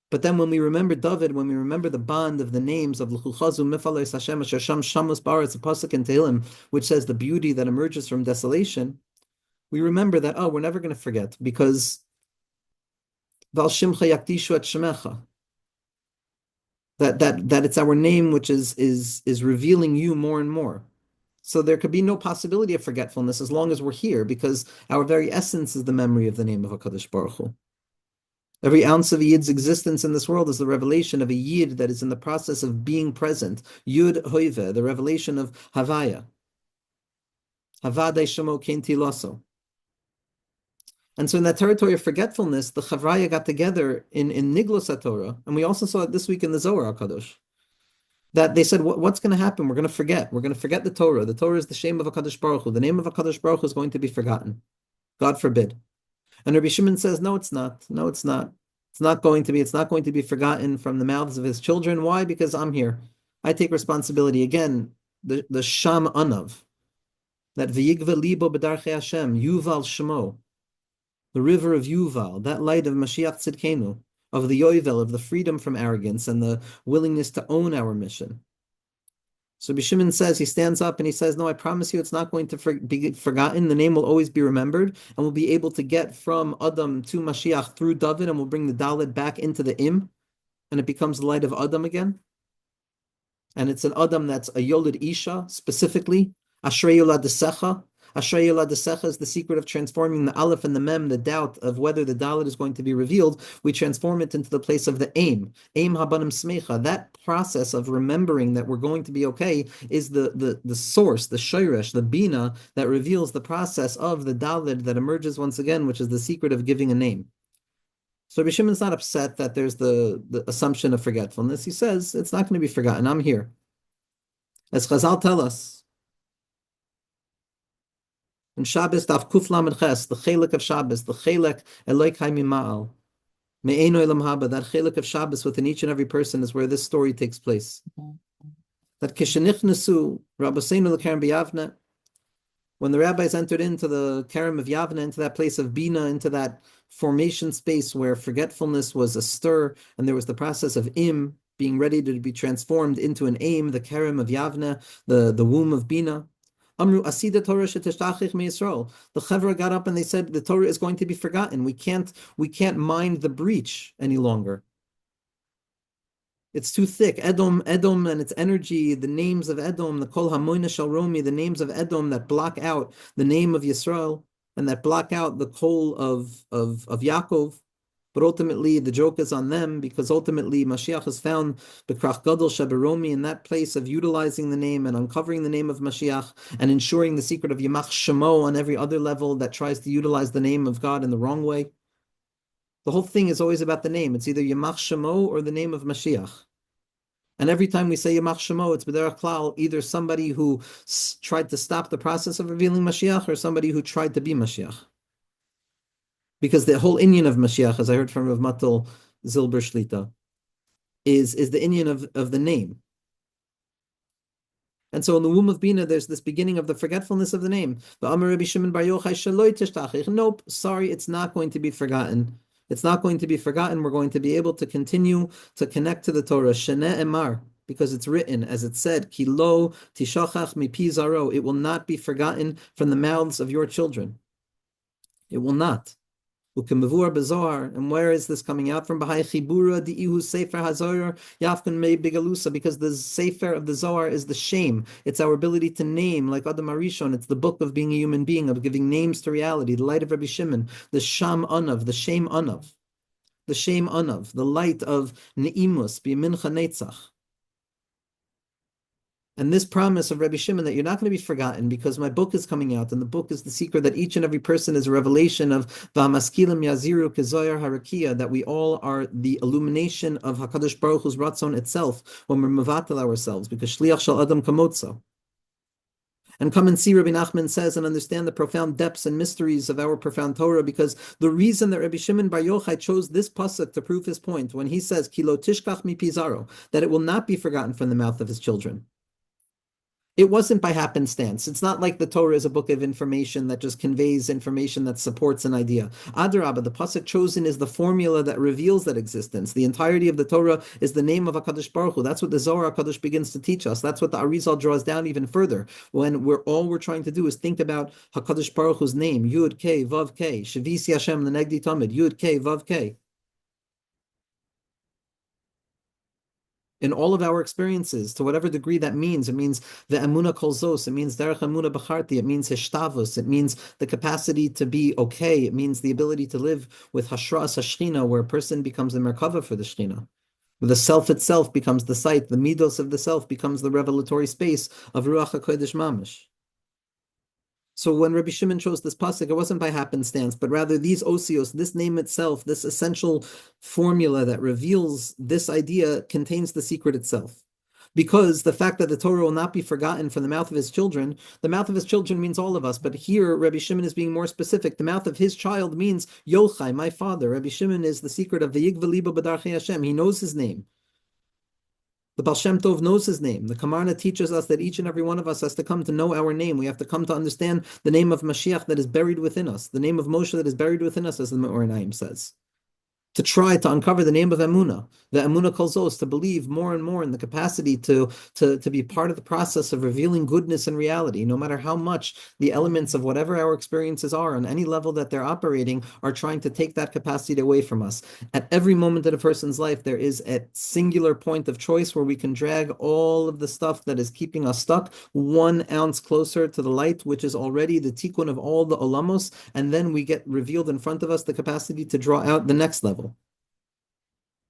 [SPEAKER 1] But then when we remember Dovid, when we remember the bond of the names of L'chu chazu mefalei Hashem asher sham shamus ba'aretz, a pasuk in Tehillim, which says the beauty that emerges from desolation, we remember that, we're never going to forget, because Val Shimcha Yakdishu et Shemecha, that it's our name which is revealing you more and more. So there could be no possibility of forgetfulness as long as we're here, because our very essence is the memory of the name of HaKadosh Baruch Hu. Every ounce of a Yid's existence in this world is the revelation of a Yid that is in the process of being present. Yud Hoive, the revelation of Havaya. Havadei Shemo Kenti Loso. And so in that territory of forgetfulness, the Chavraya got together in Niglos HaTorah, and we also saw it this week in the Zohar HaKadosh, that they said, what's going to happen? We're going to forget. We're going to forget the Torah. The Torah is the shame of HaKadosh Baruch Hu. The name of HaKadosh Baruch Hu is going to be forgotten. God forbid. And Rabbi Shimon says, no, it's not. No, it's not. It's not going to be. It's not going to be forgotten from the mouths of his children. Why? Because I'm here. I take responsibility. Again, the Sham Anav, that V'yigva libo b'darchei Hashem, Yuval Shemo, the river of Yuval, that light of Mashiach Tzidkenu, of the Yovel, of the freedom from arrogance and the willingness to own our mission. So Rabbi Shimon says, he stands up and he says, no, I promise you it's not going to be forgotten. The name will always be remembered, and we'll be able to get from Adam to Mashiach through Dovid, and we'll bring the Dalet back into the Im, and it becomes the light of Adam again. And it's an Adam that's a Yolid Isha, specifically. Ashrei Yolad Desecha. Ashrei Yolad Desecha is the secret of transforming the Aleph and the Mem, the doubt of whether the Dalet is going to be revealed. We transform it into the place of the Aim Habanim Smecha. That process of remembering that we're going to be okay is the source, the Shoresh, the Bina, that reveals the process of the Dalet that emerges once again, which is the secret of giving a name. So Rabbi Shimon's not upset that there's the assumption of forgetfulness. He says, it's not going to be forgotten. I'm here. As Chazal tell us, in Shabbos, Daf Kuf Lamed Ches, the Chelek of Shabbos, the Chelek Eloi Kai Mima'al, Me'eno Elam Haba, that Chelek of Shabbos within each and every person is where this story takes place. That Kishenichnesu, Rabbeinu L'Kerem B'Yavne, when the rabbis entered into the Kerem of Yavne, into that place of Bina, into that formation space where forgetfulness was a stir, and there was the process of Im, being ready to be transformed into an Aim, the Kerem of Yavne, the womb of Bina. Amru Asida Torah sheteshtachich meYisrael. The Chevra got up and they said the Torah is going to be forgotten. We can't mind the breach any longer. It's too thick. Edom and its energy, the names of Edom, the Kol Hamoina Shel Romi, the names of Edom that block out the name of Yisrael and that block out the Kol of Yaakov. But ultimately, the joke is on them because ultimately Mashiach is found B'krach Gadol Shabaromi in that place of utilizing the name and uncovering the name of Mashiach and ensuring the secret of Yamach Shemo on every other level that tries to utilize the name of God in the wrong way. The whole thing is always about the name. It's either Yamach Shemo or the name of Mashiach. And every time we say Yamach Shemo, it's B'derech Klal, either somebody who tried to stop the process of revealing Mashiach or somebody who tried to be Mashiach. Because the whole inyan of Mashiach, as I heard from Rav Matal Zilber Shlita, is the inyan of the name. And so in the womb of Bina, there's this beginning of the forgetfulness of the name. Rabbi Shimon Bar Yochai, nope, sorry, it's not going to be forgotten. It's not going to be forgotten. We're going to be able to continue to connect to the Torah. Shene Emar, because it's written, as it said, Kilo tishachach mipi zaro. It will not be forgotten from the mouths of your children. It will not. And where is this coming out from? Because the Sefer of the Zohar is the shame. It's our ability to name, like Adam Arishon. It's the book of being a human being, of giving names to reality. The light of Rabbi Shimon, the Sham Anav, the shame Anav, the shame Anav, the light of Neimus, B'Mincha Netzach. And this promise of Rabbi Shimon that you're not going to be forgotten because my book is coming out, and the book is the secret that each and every person is a revelation of V'amaskilim Yaziru Kezoyar Harakia, that we all are the illumination of HaKadosh Baruch Hu's Ratzon itself when we're mevatel ourselves, because Shliach Shal Adam Kamotza. And come and see, Rebbe Nachman says, and understand the profound depths and mysteries of our profound Torah, because the reason that Rabbi Shimon Bar Yochai chose this pasuk to prove his point, when he says, Kilo tishkach mi pizaro, that it will not be forgotten from the mouth of his children. It wasn't by happenstance. It's not like the Torah is a book of information that just conveys information that supports an idea. Adarabah, the pasuk chosen is the formula that reveals that existence. The entirety of the Torah is the name of HaKadosh Baruch Hu. That's what the Zohar HaKadosh begins to teach us. That's what the Arizal draws down even further. When we're trying to do is think about HaKadosh Baruch Hu's name, Yud Kei Vav Kei, Shavisi Hashem L'Negdi Tamid, Yud Kei Vav Kei. In all of our experiences, to whatever degree that means, it means the emuna kol zos, it means derech emuna b'charti, it means hishtavus, it means the capacity to be okay, it means the ability to live with hashras hashchina, where a person becomes the merkava for the shchina. The self itself becomes the site, the midos of the self becomes the revelatory space of Ruach HaKodesh Mamish. So when Rabbi Shimon chose this pasuk, it wasn't by happenstance, but rather these osios, this name itself, this essential formula that reveals this idea contains the secret itself. Because the fact that the Torah will not be forgotten from the mouth of his children, the mouth of his children means all of us. But here, Rabbi Shimon is being more specific. The mouth of his child means Yochai, my father. Rabbi Shimon is the secret of the Yigva Liba B'darchei Hashem. He knows his name. The Baal Shem Tov knows his name. The Kamarna teaches us that each and every one of us has to come to know our name. We have to come to understand the name of Mashiach that is buried within us, the name of Moshe that is buried within us, as the Me'or Naim says. To try to uncover the name of Emunah, the Emunah Kol Zos, to believe more and more in the capacity to be part of the process of revealing goodness and reality, no matter how much the elements of whatever our experiences are on any level that they're operating are trying to take that capacity away from us. At every moment in a person's life, there is a singular point of choice where we can drag all of the stuff that is keeping us stuck 1 ounce closer to the light, which is already the tikkun of all the olamos, and then we get revealed in front of us the capacity to draw out the next level.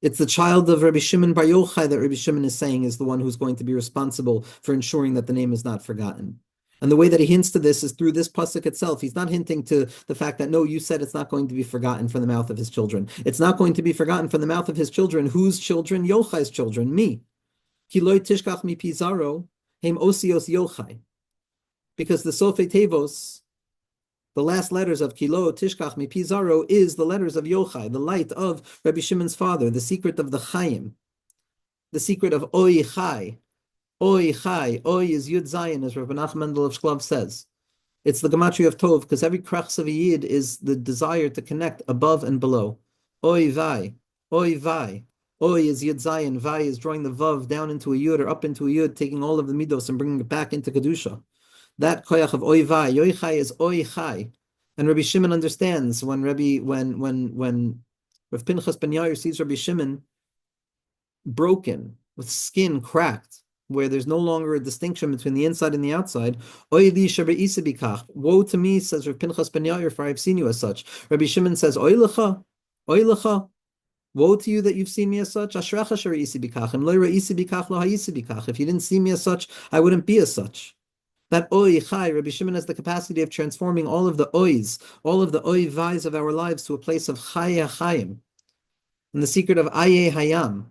[SPEAKER 1] It's the child of Rabbi Shimon Bar Yochai that Rabbi Shimon is saying is the one who's going to be responsible for ensuring that the name is not forgotten. And the way that he hints to this is through this pasuk itself. He's not hinting to the fact that, no, you said it's not going to be forgotten from the mouth of his children. It's not going to be forgotten from the mouth of his children. Whose children? Yochai's children, me. Ki loy tishkach mi pizaro, hem osios Yochai. Because the Sofei Tevos, the last letters of Kilo, Tishkach, Mi Pizaro, is the letters of Yochai, the light of Rabbi Shimon's father, the secret of the Chaim, the secret of Oi Chai. Oi Chai, Oi is Yud Zayin, as Rebbe Nachman of Shklov says. It's the gematria of Tov, because every krachs of a Yid is the desire to connect above and below. Oi Vai, Oi Vai. Oi is Yud Zayin, Vai is drawing the Vav down into a Yud or up into a Yud, taking all of the Midos and bringing it back into Kedusha. That koyach of Oi Vai, Yoichai is Oi Chai. And Rabbi Shimon understands when Rav Pinchas ben Yair sees Rabbi Shimon broken, with skin cracked, where there's no longer a distinction between the inside and the outside. Oy li bikach. Woe to me, says Rav Pinchas ben Yair, for I have seen you as such. Rabbi Shimon says, Oy lecha. Oy lecha, woe to you that you've seen me as such. Ashrecha sheraisi bikach. Im lo reisi bikach lo haisi bikach. If you didn't see me as such, I wouldn't be as such. That oy chai, Rabbi Shimon has the capacity of transforming all of the oys, all of the oy vais of our lives to a place of chaya chayim. And the secret of aye hayam.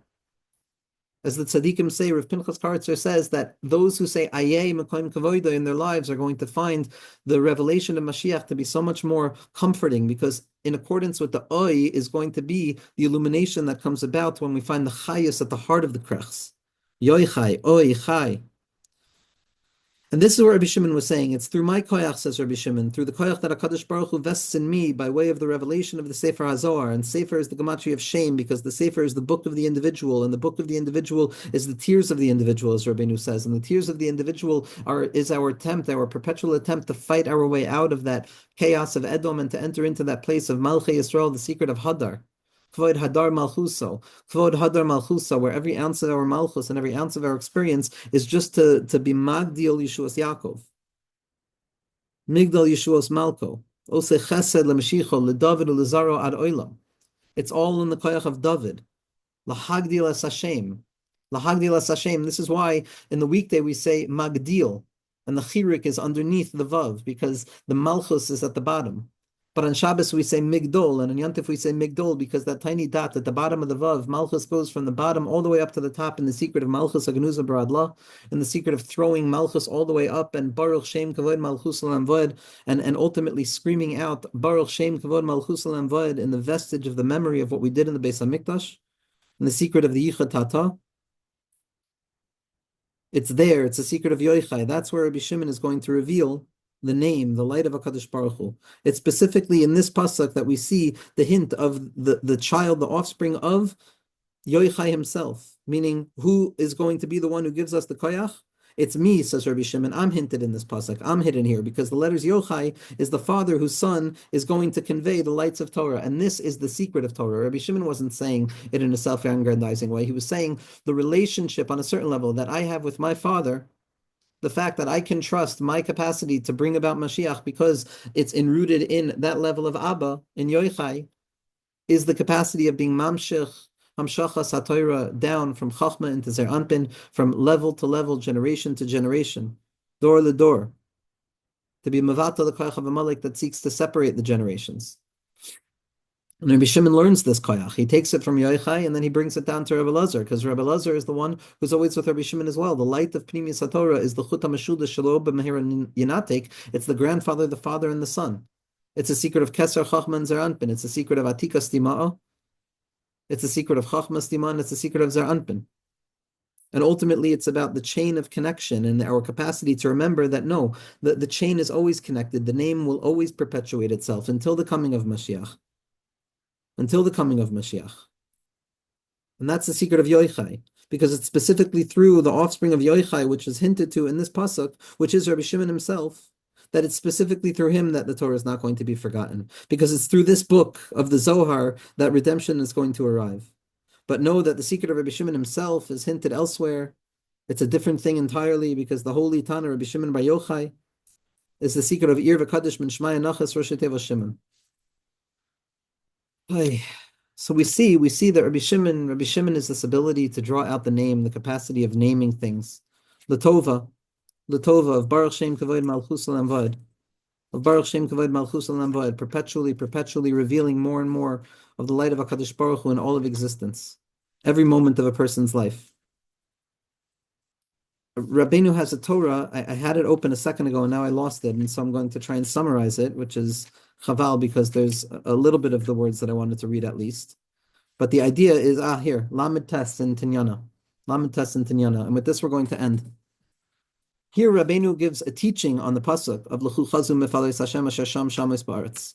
[SPEAKER 1] As the tzaddikim say, Rav Pinchas Karatzer says that those who say Ayeh Mekoim Kavoida in their lives are going to find the revelation of Mashiach to be so much more comforting, because in accordance with the Oy is going to be the illumination that comes about when we find the Chayus at the heart of the Krechs. Yoy Chai, Oy Chai. And this is what Rabbi Shimon was saying. It's through my koyach, says Rabbi Shimon, through the koyach that HaKadosh Baruch Hu vests in me by way of the revelation of the Sefer HaZohar. And Sefer is the gematria of shame, because the Sefer is the book of the individual, and the book of the individual is the tears of the individual, as Rabbeinu says. And the tears of the individual is our attempt, our perpetual attempt to fight our way out of that chaos of Edom and to enter into that place of Malchei Yisrael, the secret of Hadar. Kvod Hadar Malchuso, Kvod Hadar Malchuso, where every ounce of our Malchus and every ounce of our experience is just to be Magdil Yeshuas Yaakov, Migdal Yeshuas Malko, Ose Chesed LeMashicho, LeDavid Ulezaro Ad Oilam. It's all in the koyach of David. Lahagdil Es Hashem. Lahagdil Es Hashem. This is why in the weekday we say Magdil, and the chirik is underneath the vav, because the Malchus is at the bottom. But on Shabbos we say Migdol, and on Yontif we say Migdol, because that tiny dot at the bottom of the Vav, Malchus goes from the bottom all the way up to the top in the secret of Malchus Agnuza Baradla, in the secret of throwing Malchus all the way up, and Baruch Shem Kavod Malchus Olam Vod, and ultimately screaming out Baruch Shem Kavod Malchus Olam Vod in the vestige of the memory of what we did in the Beis HaMikdash, in the secret of the Yichud Tata. It's there, it's a secret of Yoichai. That's where Rabbi Shimon is going to reveal the name, the light of HaKadosh Baruch Hu. It's specifically in this pasuk that we see the hint of the child, the offspring of Yoichai himself, meaning who is going to be the one who gives us the koyach? It's me, says Rabbi Shimon. I'm hinted in this pasuk. I'm hidden here because the letters Yochai is the father whose son is going to convey the lights of Torah, and this is the secret of Torah. Rabbi Shimon wasn't saying it in a self-aggrandizing way. He was saying the relationship on a certain level that I have with my father, the fact that I can trust my capacity to bring about Mashiach because it's enrooted in that level of Abba, in Yoichai, is the capacity of being Mamshech, Hamshachas HaTorah, down from Chachma into Zer Anpin, from level to level, generation to generation, door to door, to be Mavata the Koyach of HaMelech that seeks to separate the generations. And Rabbi Shimon learns this koyach. He takes it from Yoichai and then he brings it down to Rebbe Lazar, because Rebbe Lazar is the one who's always with Rabbi Shimon as well. The light of Pnimius HaTorah is the Chut HaMeshuda Shelo B'Mehir Yinatek. It's the grandfather, the father, and the son. It's a secret of Keser Chachma and Zer Anpin. It's a secret of Atika Stima'a. It's a secret of Chachma Stima, and it's a secret of Zer Anpin. And ultimately, it's about the chain of connection and our capacity to remember that no, the chain is always connected. The name will always perpetuate itself until the coming of Mashiach. Until the coming of Mashiach. And that's the secret of Yoichai, because it's specifically through the offspring of Yoichai, which is hinted to in this pasuk, which is Rabbi Shimon himself, that it's specifically through him that the Torah is not going to be forgotten, because it's through this book of the Zohar that redemption is going to arrive. But know that the secret of Rabbi Shimon himself is hinted elsewhere. It's a different thing entirely, because the holy Tana, Rabbi Shimon Bar Yochai, is the secret of Ir v'Kadosh min Shmaya Nachas Rosh Teva Shimon. So we see that Rabbi Shimon is this ability to draw out the name, the capacity of naming things. Latova of Baruch Shem Kavod Malchus Olam Vod, of Baruch Shem Kavod Malchus Olam Vod, perpetually revealing more and more of the light of HaKadosh Baruch Hu in all of existence, every moment of a person's life. Rabbeinu has a Torah. I had it open a second ago and now I lost it, and so I'm going to try and summarize it, which is chaval, because there's a little bit of the words that I wanted to read at least. But the idea is, here, Lamed Tes in Tinyana. Lamed Tes in Tinyana. And with this we're going to end. Here Rabbeinu gives a teaching on the pasuk of L'chu Chazu Mefalei Hashem Asher Sham Shamis Ba'aretz.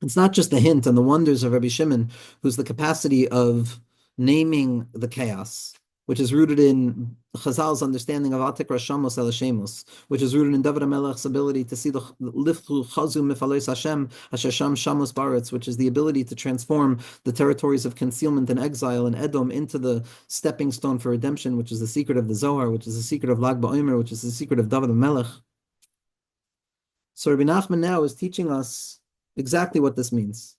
[SPEAKER 1] It's not just the hint and the wonders of Rabbi Shimon, who's the capacity of naming the chaos, which is rooted in Chazal's understanding of Atik Rashamos El Shemos, which is rooted in Dovid HaMelech's ability to see the Liftu Chazu Mefalois Hashem Asher Sham Shamos Baretz, which is the ability to transform the territories of concealment and exile in Edom into the stepping stone for redemption, which is the secret of the Zohar, which is the secret of Lag BaOmer, which is the secret of Dovid HaMelech. So Rebbe Nachman now is teaching us exactly what this means.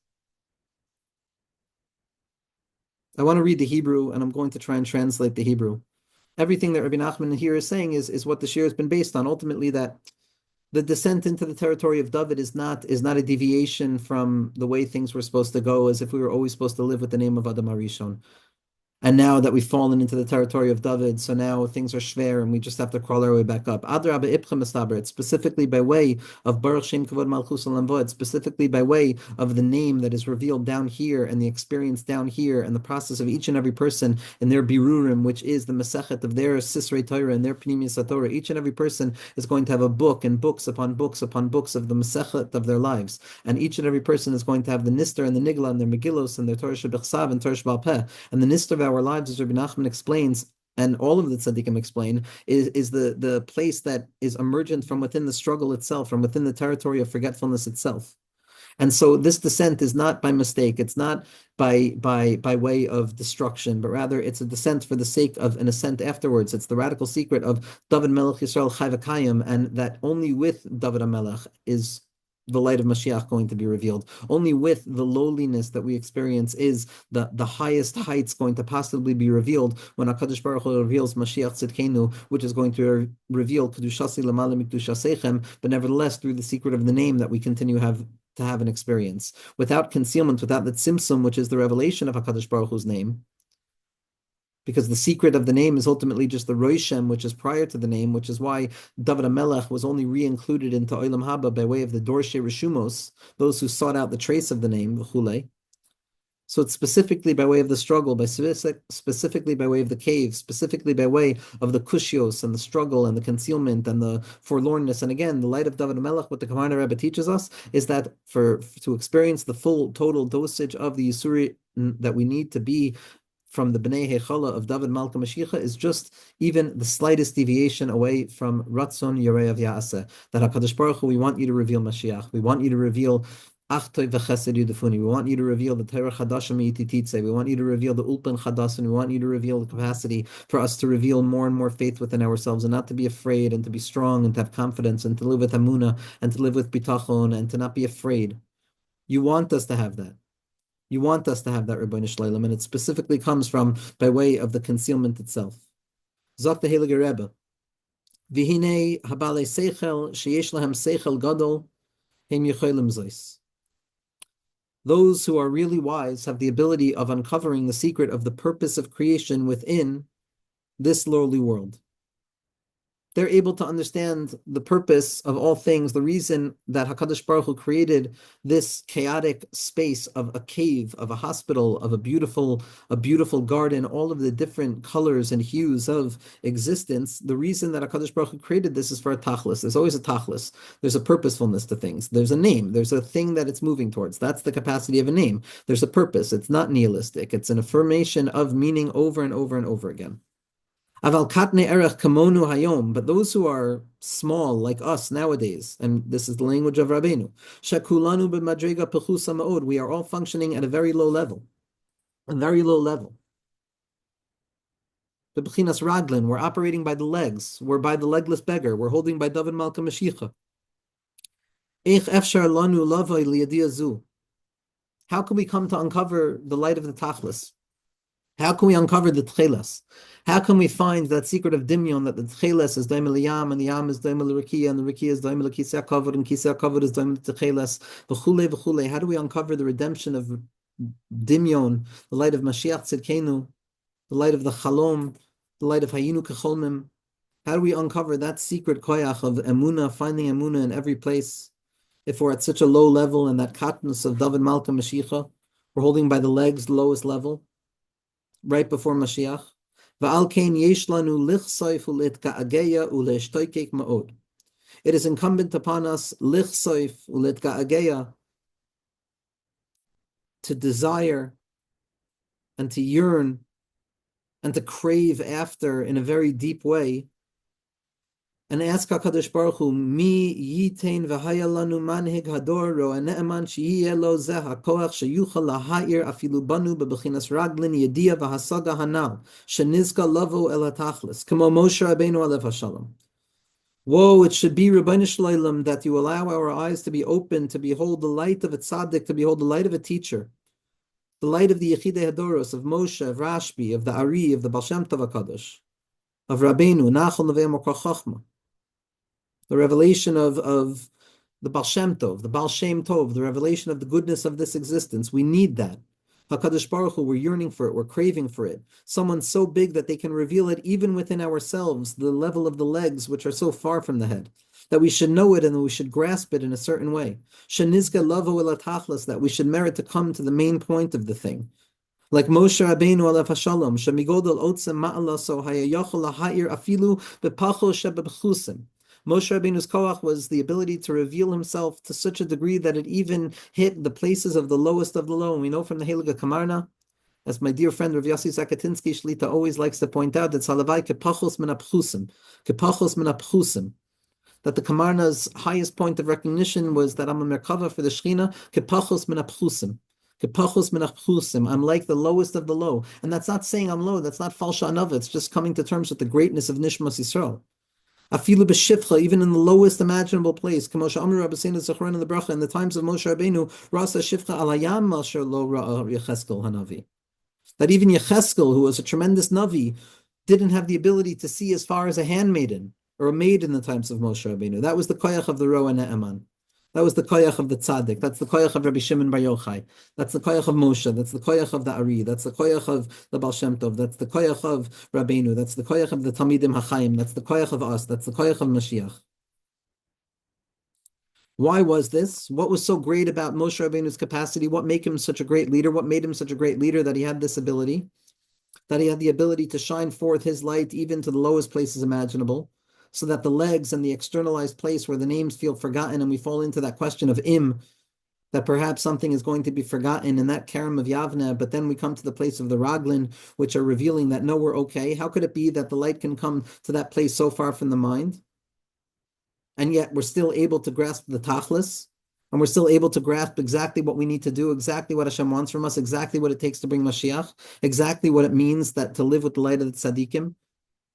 [SPEAKER 1] I want to read the Hebrew, and I'm going to try and translate the Hebrew. Everything that Rebbe Nachman here is saying is what the shir has been based on. Ultimately, that the descent into the territory of Dovid is not a deviation from the way things were supposed to go, as if we were always supposed to live with the name of Adam Arishon. And now that we've fallen into the territory of David, so now things are shver and we just have to crawl our way back up. Adrabah Ipchem Estaber, it's specifically by way of Baruch Shem Kavod Malchus Olam Vod, specifically by way of the name that is revealed down here and the experience down here and the process of each and every person in their birurim, which is the Masechet of their Sisrei Torah and their Pnimius Torah. Each and every person is going to have a book and books upon books upon books of the Masechet of their lives. And each and every person is going to have the Nister and the Nigla and their Megillos and their Torah Shebechsav and Torah Shebal Peh. And the Nister of our lives, as Rabbi Nachman explains, and all of the tzaddikim explain, is the place that is emergent from within the struggle itself, from within the territory of forgetfulness itself. And so this descent is not by mistake, it's not by way of destruction, but rather it's a descent for the sake of an ascent afterwards. It's the radical secret of Dovid Melech Yisrael Chai V'Kayim, and that only with Dovid HaMelech is the light of Mashiach going to be revealed. Only with the lowliness that we experience is the highest heights going to possibly be revealed when HaKadosh Baruch Hu reveals Mashiach Tzidkenu, which is going to reveal Kedushasi Lamala Mikdushasechem, but nevertheless through the secret of the name that we continue to have an experience. Without concealment, without the tzimtzum, which is the revelation of HaKadosh Baruch Hu's name, because the secret of the name is ultimately just the Roishem, which is prior to the name, which is why David HaMelech was only re-included into Olam Haba by way of the Dorshe Rishumos, those who sought out the trace of the name, V'chulei. So it's specifically by way of the struggle, specifically by way of the cave, specifically by way of the kushios and the struggle and the concealment and the forlornness. And again, the light of David HaMelech, what the Kavanah Rebbe teaches us, is that to experience the full total dosage of the Yisuri that we need to be from the Bnei Hechala of David Malka Mashiach is just even the slightest deviation away from Ratzon Yoreav Ya'aseh. That HaKadosh Baruch Hu, we want you to reveal Mashiach. We want you to reveal Achtoi v'chesed yudafuni. We want you to reveal the Torah Chadashim Yitititze. We want you to reveal the Ulpan Chadash, and we want you to reveal the capacity for us to reveal more and more faith within ourselves, and not to be afraid, and to be strong, and to have confidence, and to live with Amunah, and to live with Bitachon, and to not be afraid. You want us to have that. You want us to have that, Rebbeinu Shleilim, and it specifically comes from by way of the concealment itself. Zok the Heilige Rebbe, V'hinei habalei seichel sheyesh lahem seichel gadol hem yecholim zois. Those who are really wise have the ability of uncovering the secret of the purpose of creation within this lowly world. They're able to understand the purpose of all things, the reason that HaKadosh Baruch Hu created this chaotic space of a cave, of a hospital, of a beautiful garden, all of the different colors and hues of existence. The reason that HaKadosh Baruch Hu created this is for a tachlis. There's always a tachlis. There's a purposefulness to things. There's a name. There's a thing that it's moving towards. That's the capacity of a name. There's a purpose. It's not nihilistic. It's an affirmation of meaning over and over and over again. Aval katne erech kamonu hayom, but those who are small like us nowadays, and this is the language of Rabbeinu, shakulanu b'madrega pechusa ma'od, we are all functioning at a very low level, a very low level. The b'chinas raglin, we're operating by the legs, we're by the legless beggar, we're holding by Dovid Malka Mashiach. Eich efshar lanu lavoi liyadiyazu. How can we come to uncover the light of the tachlis? How can we uncover the tchelas? How can we find that secret of Dimyon, that the tchelas is daimel yam, and the yam is daimel rikia, and the rikia is daimel kisei kavod, and kisei kavod is daimel tchelas, v'chulei v'chulei. How do we uncover the redemption of Dimyon, the light of Mashiach Tzidkenu, the light of the Chalom, the light of Hayinu Kecholmim? How do we uncover that secret koyach of Emunah, finding Emunah in every place? If we're at such a low level, and that katnus of David Malka Mashiach, we're holding by the legs, the lowest level, right before Mashiach. It is incumbent upon us to desire and to yearn and to crave after in a very deep way, and ask HaKadosh Baruch Hu, Mi yitein v'haya lanu manhig hador ro ne'eman sheyeh lo zeh hakoach sheyuchal laha'ir afilu banu bebechinas raglin yediya v'hasaga hanal shenizka lavo el hatachlis k'mo Moshe Rabbeinu alev hashalom. Woe, it should be, Rebbeinu Shleilim, that you allow our eyes to be open, to behold the light of a tzaddik, to behold the light of a teacher, the light of the Yechidei Hadoros, of Moshe, of Rashbi, of the Ari, of the Baal Shem Tov HaKadosh, of Rabbeinu, Nachal Nevei Mokar Chochma, the revelation of the Baal Shem Tov, the Baal Shem Tov, the revelation of the goodness of this existence. We need that. HaKadosh Baruch Hu, we're yearning for it, we're craving for it. Someone so big that they can reveal it even within ourselves, the level of the legs which are so far from the head, that we should know it and that we should grasp it in a certain way. Shenizga lavo el tachlis, that we should merit to come to the main point of the thing. Like Moshe Rabbeinu alav hashalom, shemigodol otzem ma'alaso hayayachol laha'ir afilu bepachol shebebchusim. Moshe Rabbeinu's koach was the ability to reveal himself to such a degree that it even hit the places of the lowest of the low. And we know from the Heilige Kamarna, as my dear friend Rav Yossi Zakatinsky Shlita always likes to point out, that salavai kepachos min apchusim, that the Kamarna's highest point of recognition was that I'm a merkava for the Shechina, kepachos min apchusim. I'm like the lowest of the low. And that's not saying I'm low, that's not falsha anava, it's just coming to terms with the greatness of Nishmas Yisrael. Afilu b'shifcha, even in the lowest imaginable place. K'moshe Amru Rabbi Seinu Zechron in the bracha, in the times of Moshe Rabbeinu, Rasa shifcha alayam asher lo ra'a Yecheskel hanavi. That even Yecheskel, who was a tremendous navi, didn't have the ability to see as far as a handmaiden or a maid in the times of Moshe Rabbeinu. That was the koyach of the Roa Ne'eman. That was the koyach of the tzaddik. That's the koyach of Rabbi Shimon Bar Yochai. That's the koyach of Moshe. That's the koyach of the Ari. That's the koyach of the Baal Shem Tov. That's the koyach of Rabbeinu. That's the koyach of the Talmidim HaChaim. That's the koyach of us. That's the koyach of Mashiach. Why was this? What was so great about Moshe Rabbeinu's capacity? What made him such a great leader? What made him such a great leader that he had this ability? That he had the ability to shine forth his light even to the lowest places imaginable, so that the legs and the externalized place where the names feel forgotten, and we fall into that question of that perhaps something is going to be forgotten in that Kerem of Yavne, but then we come to the place of the Raglin, which are revealing that no, we're okay. How could it be that the light can come to that place so far from the mind, and yet we're still able to grasp the Tachlis, and we're still able to grasp exactly what we need to do, exactly what Hashem wants from us, exactly what it takes to bring Mashiach, exactly what it means that to live with the light of the Tzaddikim,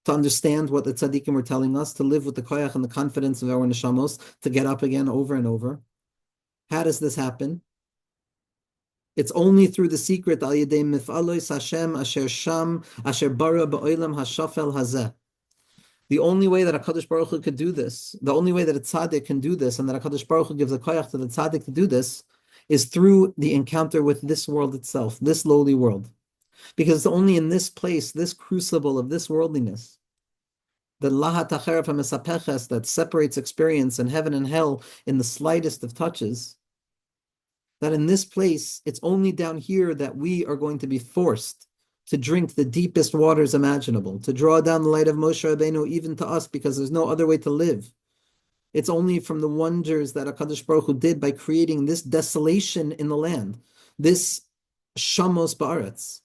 [SPEAKER 1] to understand what the tzaddikim were telling us, to live with the koyach and the confidence of our neshamos, to get up again over and over. How does this happen? It's only through the secret al yedei mif'alois Hashem asher sham asher bara ba'olam hashafel hazeh. The only way that HaKadosh Baruch Hu could do this, the only way that a tzaddik can do this, and that HaKadosh Baruch Hu gives a koyach to the tzaddik to do this, is through the encounter with this world itself, this lowly world. Because it's only in this place, this crucible of this worldliness, the lahat acheref hamesapeches, that separates experience and heaven and hell in the slightest of touches, that in this place, it's only down here that we are going to be forced to drink the deepest waters imaginable, to draw down the light of Moshe Rabbeinu even to us, because there's no other way to live. It's only from the wonders that HaKadosh Baruch Hu did by creating this desolation in the land, this shamos ba'aretz.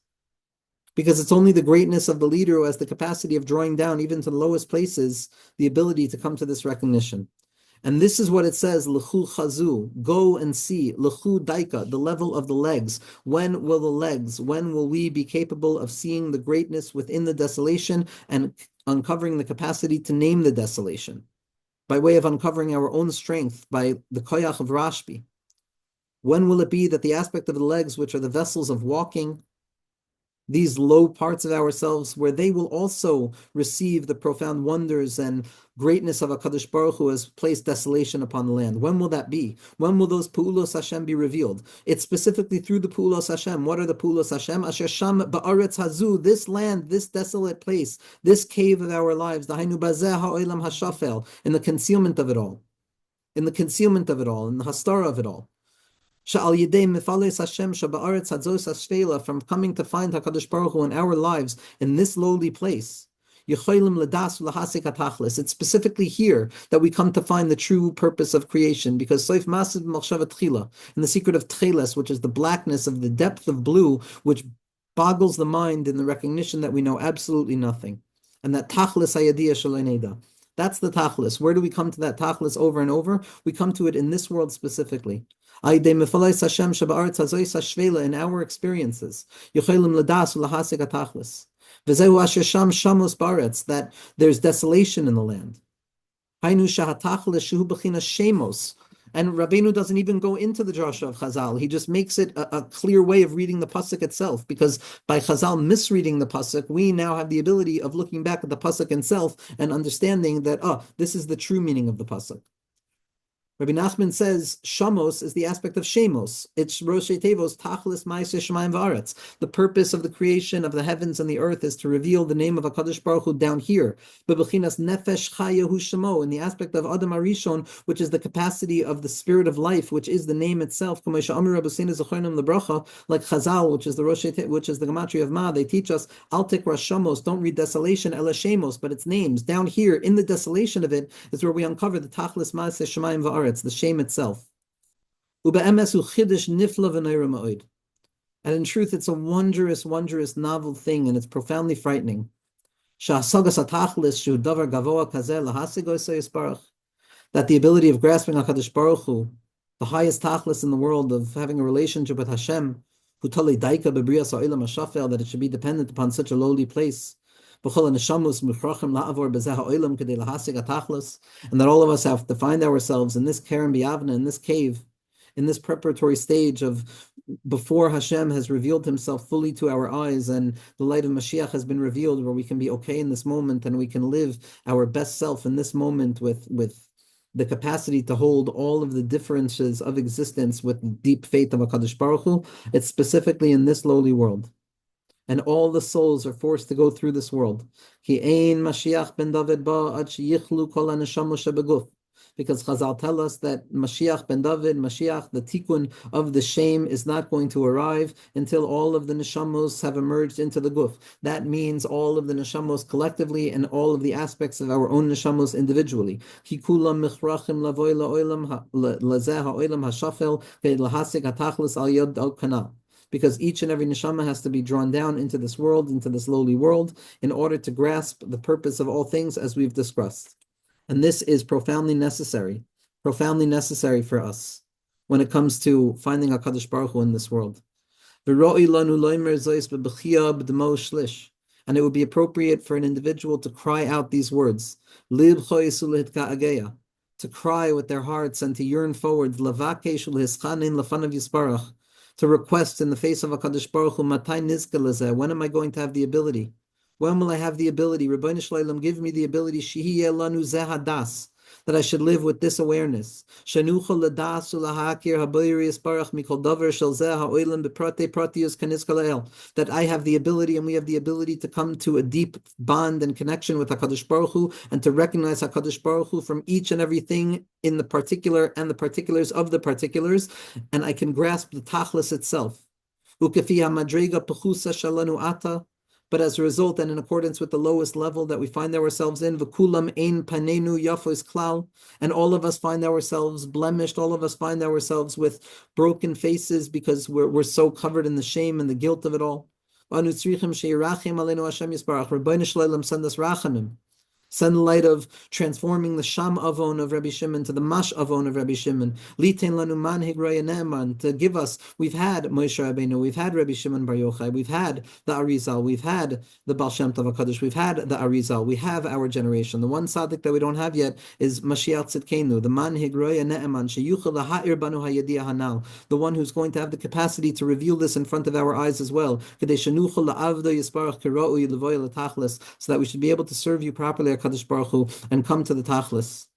[SPEAKER 1] Because it's only the greatness of the leader who has the capacity of drawing down even to the lowest places, the ability to come to this recognition. And this is what it says, L'chu chazu, go and see, L'chu daika, the level of the legs. When will we be capable of seeing the greatness within the desolation and uncovering the capacity to name the desolation? By way of uncovering our own strength, by the koyach of Rashbi. When will it be that the aspect of the legs, which are the vessels of walking, these low parts of ourselves, where they will also receive the profound wonders and greatness of HaKadosh Baruch Hu has placed desolation upon the land? When will that be? When will those Pu'ulos Hashem be revealed? It's specifically through the Pu'ulos Hashem. What are the Pu'ulos Hashem? Asher Sham Ba'aretz Hazu, this land, this desolate place, this cave of our lives, the Hainu Bazeh Ha'olam Hashafel, in the concealment of it all, in the hastara of it all. From coming to find HaKadosh Baruch Hu in our lives in this lowly place. It's specifically here that we come to find the true purpose of creation, because in the secret of Tcheles, which is the blackness of the depth of blue, which boggles the mind in the recognition that we know absolutely nothing. And that Tachlis Hayadiyah Shaleineda. That's the Tachlis. Where do we come to that Tachlis over and over? We come to it in this world specifically. In our experiences, that there's desolation in the land. And Rabbeinu doesn't even go into the drasha of Chazal. He just makes it a clear way of reading the pasuk itself, because by Chazal misreading the pasuk, we now have the ability of looking back at the pasuk itself and understanding that, this is the true meaning of the pasuk. Rebbe Nachman says Shamos is the aspect of Shemos. It's Roshei Tevos, Tachlis Ma'aseh Shemayim V'Aretz. The purpose of the creation of the heavens and the earth is to reveal the name of HaKadosh Baruch Hu down here. Bebechinas Nefesh Chaya Hu Shemo, in the aspect of Adam Arishon, which is the capacity of the spirit of life, which is the name itself. Like Chazal, which is the Gematria of Ma, they teach us Al Tikra Shamos, don't read desolation, Ela Shemos, but it's names. Down here in the desolation of it is where we uncover the Tachlis Ma'aseh Shemayim V'Aretz. It's the shame itself. And in truth, it's a wondrous, wondrous, novel thing, and it's profoundly frightening. That the ability of grasping HaKadosh Baruch Hu, the highest tachlis in the world, of having a relationship with Hashem, that it should be dependent upon such a lowly place, and that all of us have to find ourselves in this Keren Biavna, in this cave, in this preparatory stage of before Hashem has revealed himself fully to our eyes and the light of Mashiach has been revealed, where we can be okay in this moment and we can live our best self in this moment with the capacity to hold all of the differences of existence with deep faith of HaKadosh Baruch Hu. It's specifically in this lowly world. And all the souls are forced to go through this world. Ki ein Mashiach ben Dovid ba ad sheyichlu kol haneshamos shebeguf. Because Chazal tell us that Mashiach ben Dovid, Mashiach, the tikkun of the shame, is not going to arrive until all of the neshamos have emerged into the guf. That means all of the neshamos collectively and all of the aspects of our own neshamos individually. Ki kulam michrachim lavoy la'olam lazeh ha'olam hashafel ve'ed lahasik hatachlis al yod al kana. Because each and every neshama has to be drawn down into this world, into this lowly world, in order to grasp the purpose of all things as we've discussed. And this is profoundly necessary for us when it comes to finding HaKadosh Baruch Hu in this world. And it would be appropriate for an individual to cry out these words, to cry with their hearts and to yearn forward, to request in the face of HaKadosh Baruch Hu, when am I going to have the ability? When will I have the ability? Rebbeinu Shleilam, give me the ability, that I should live with this awareness. That I have the ability and we have the ability to come to a deep bond and connection with HaKadosh Baruch Hu, and to recognize HaKadosh Baruch Hu from each and everything in the particular and the particulars of the particulars, and I can grasp the tachlis itself. But as a result, and in accordance with the lowest level that we find ourselves in, v'kulam ein panenu yafos klal, and all of us find ourselves blemished, all of us find ourselves with broken faces because we're so covered in the shame and the guilt of it all. Anu tzrichim she'irachim aleinu Hashem yisbarach, Rebbeinu Shleilam, send us rachamim. Send the light of transforming the Sham Avon of Rabbi Shimon to the Mash Avon of Rabbi Shimon. Litein lanu manhig raya ne'eman, to give us, we've had Moshe Rabbeinu, we've had Rabbi Shimon Bar Yochai, we've had the Arizal, we've had the Baal Shem Tov HaKadosh, we've had the Arizal, we have our generation. The one tzaddik that we don't have yet is Mashiach Tzidkenu, the manhig raya ne'eman, sheyuchel laha'ir banu hayadiyah hanal, the one who's going to have the capacity to reveal this in front of our eyes as well. Kedei shenuchel la'avdo yisparach kira'u yilavoy l'tachlis, so that we should be able to serve you properly, HaKadosh Baruch Hu, and come to the tachlis.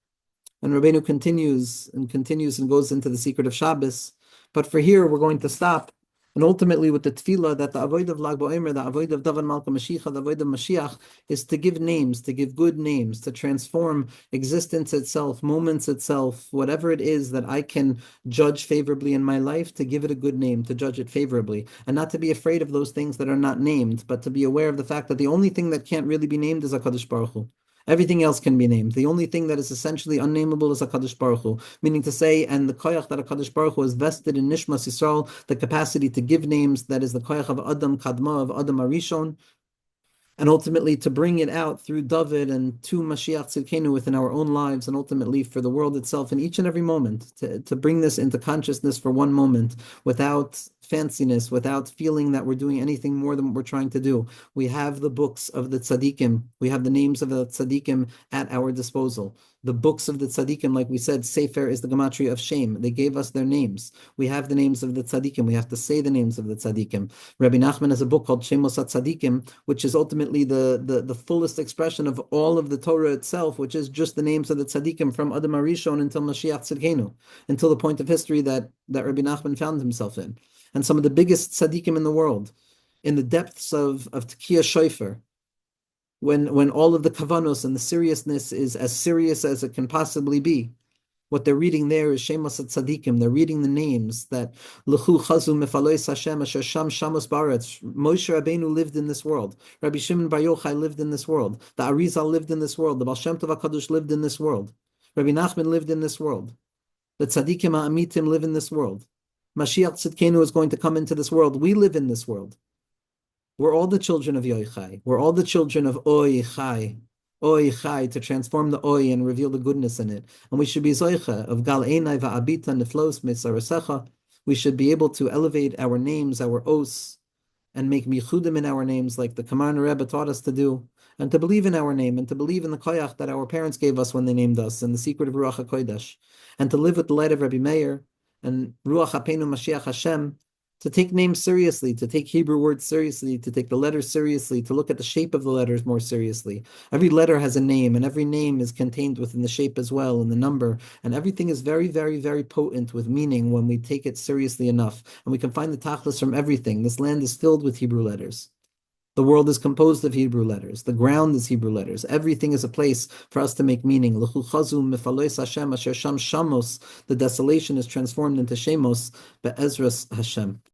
[SPEAKER 1] And Rabbeinu continues and goes into the secret of Shabbos. But for here, we're going to stop. And ultimately, with the tefillah that the avoid of Lag BaOmer, the avoid of David Malka Mashiach, the avoid of Mashiach, is to give names, to give good names, to transform existence itself, moments itself, whatever it is that I can judge favorably in my life, to give it a good name, to judge it favorably, and not to be afraid of those things that are not named, but to be aware of the fact that the only thing that can't really be named is HaKadosh Baruch Hu. Everything else can be named. The only thing that is essentially unnameable is HaKadosh Baruch Hu, meaning to say, and the koyach that HaKadosh Baruch Hu has vested in Nishmas Yisrael, the capacity to give names, that is the koyach of Adam Kadma, of Adam Arishon, and ultimately to bring it out through Dovid and to Mashiach Tzidkenu within our own lives, and ultimately for the world itself in each and every moment, to bring this into consciousness for one moment without fanciness, without feeling that we're doing anything more than what we're trying to do. We have the books of the tzaddikim. We have the names of the tzaddikim at our disposal. The books of the tzaddikim, like we said, Sefer is the gematria of shame. They gave us their names. We have the names of the tzaddikim. We have to say the names of the tzaddikim. Rebbe Nachman has a book called Shemos HaTzaddikim, which is ultimately the fullest expression of all of the Torah itself, which is just the names of the tzaddikim from Adam HaRishon until Mashiach Tzidkenu, until the point of history that Rebbe Nachman found himself in. And some of the biggest tzaddikim in the world, in the depths of Tekiah Shofar, when all of the kavanos and the seriousness is as serious as it can possibly be, what they're reading there is Shemos HaTzaddikim. They're reading the names that L'chu Chazu Mefalois Hashem Asher Sham Shamos Baretz. Moshe Rabbeinu lived in this world. Rabbi Shimon Bar Yochai lived in this world. The Arizal lived in this world. The Baal Shem Tov HaKadosh lived in this world. Rabbi Nachman lived in this world. The Tzaddikim HaAmitim live in this world. Mashiach Tzidkenu is going to come into this world. We live in this world. We're all the children of Yochai. We're all the children of Oy Chai. Oy Chai, to transform the Oy and reveal the goodness in it. And we should be Zoicha of Gal Einai Va'abita Neflos Mitzarasecha. We should be able to elevate our names, our Os, and make michudim in our names like the Kamar Rebbe taught us to do, and to believe in our name, and to believe in the koyach that our parents gave us when they named us, and the secret of Ruach HaKodesh, and to live with the light of Rabbi Meir, and Ruach HaPeinu Mashiach Hashem, to take names seriously, to take Hebrew words seriously, to take the letters seriously, to look at the shape of the letters more seriously. Every letter has a name, and every name is contained within the shape as well, and the number, and everything is very, very, very potent with meaning when we take it seriously enough. And we can find the tachlis from everything. This land is filled with Hebrew letters. The world is composed of Hebrew letters. The ground is Hebrew letters. Everything is a place for us to make meaning. L'chu chazu mefalois Hashem asher sham shamos. The desolation is transformed into shemos be'ezras Hashem.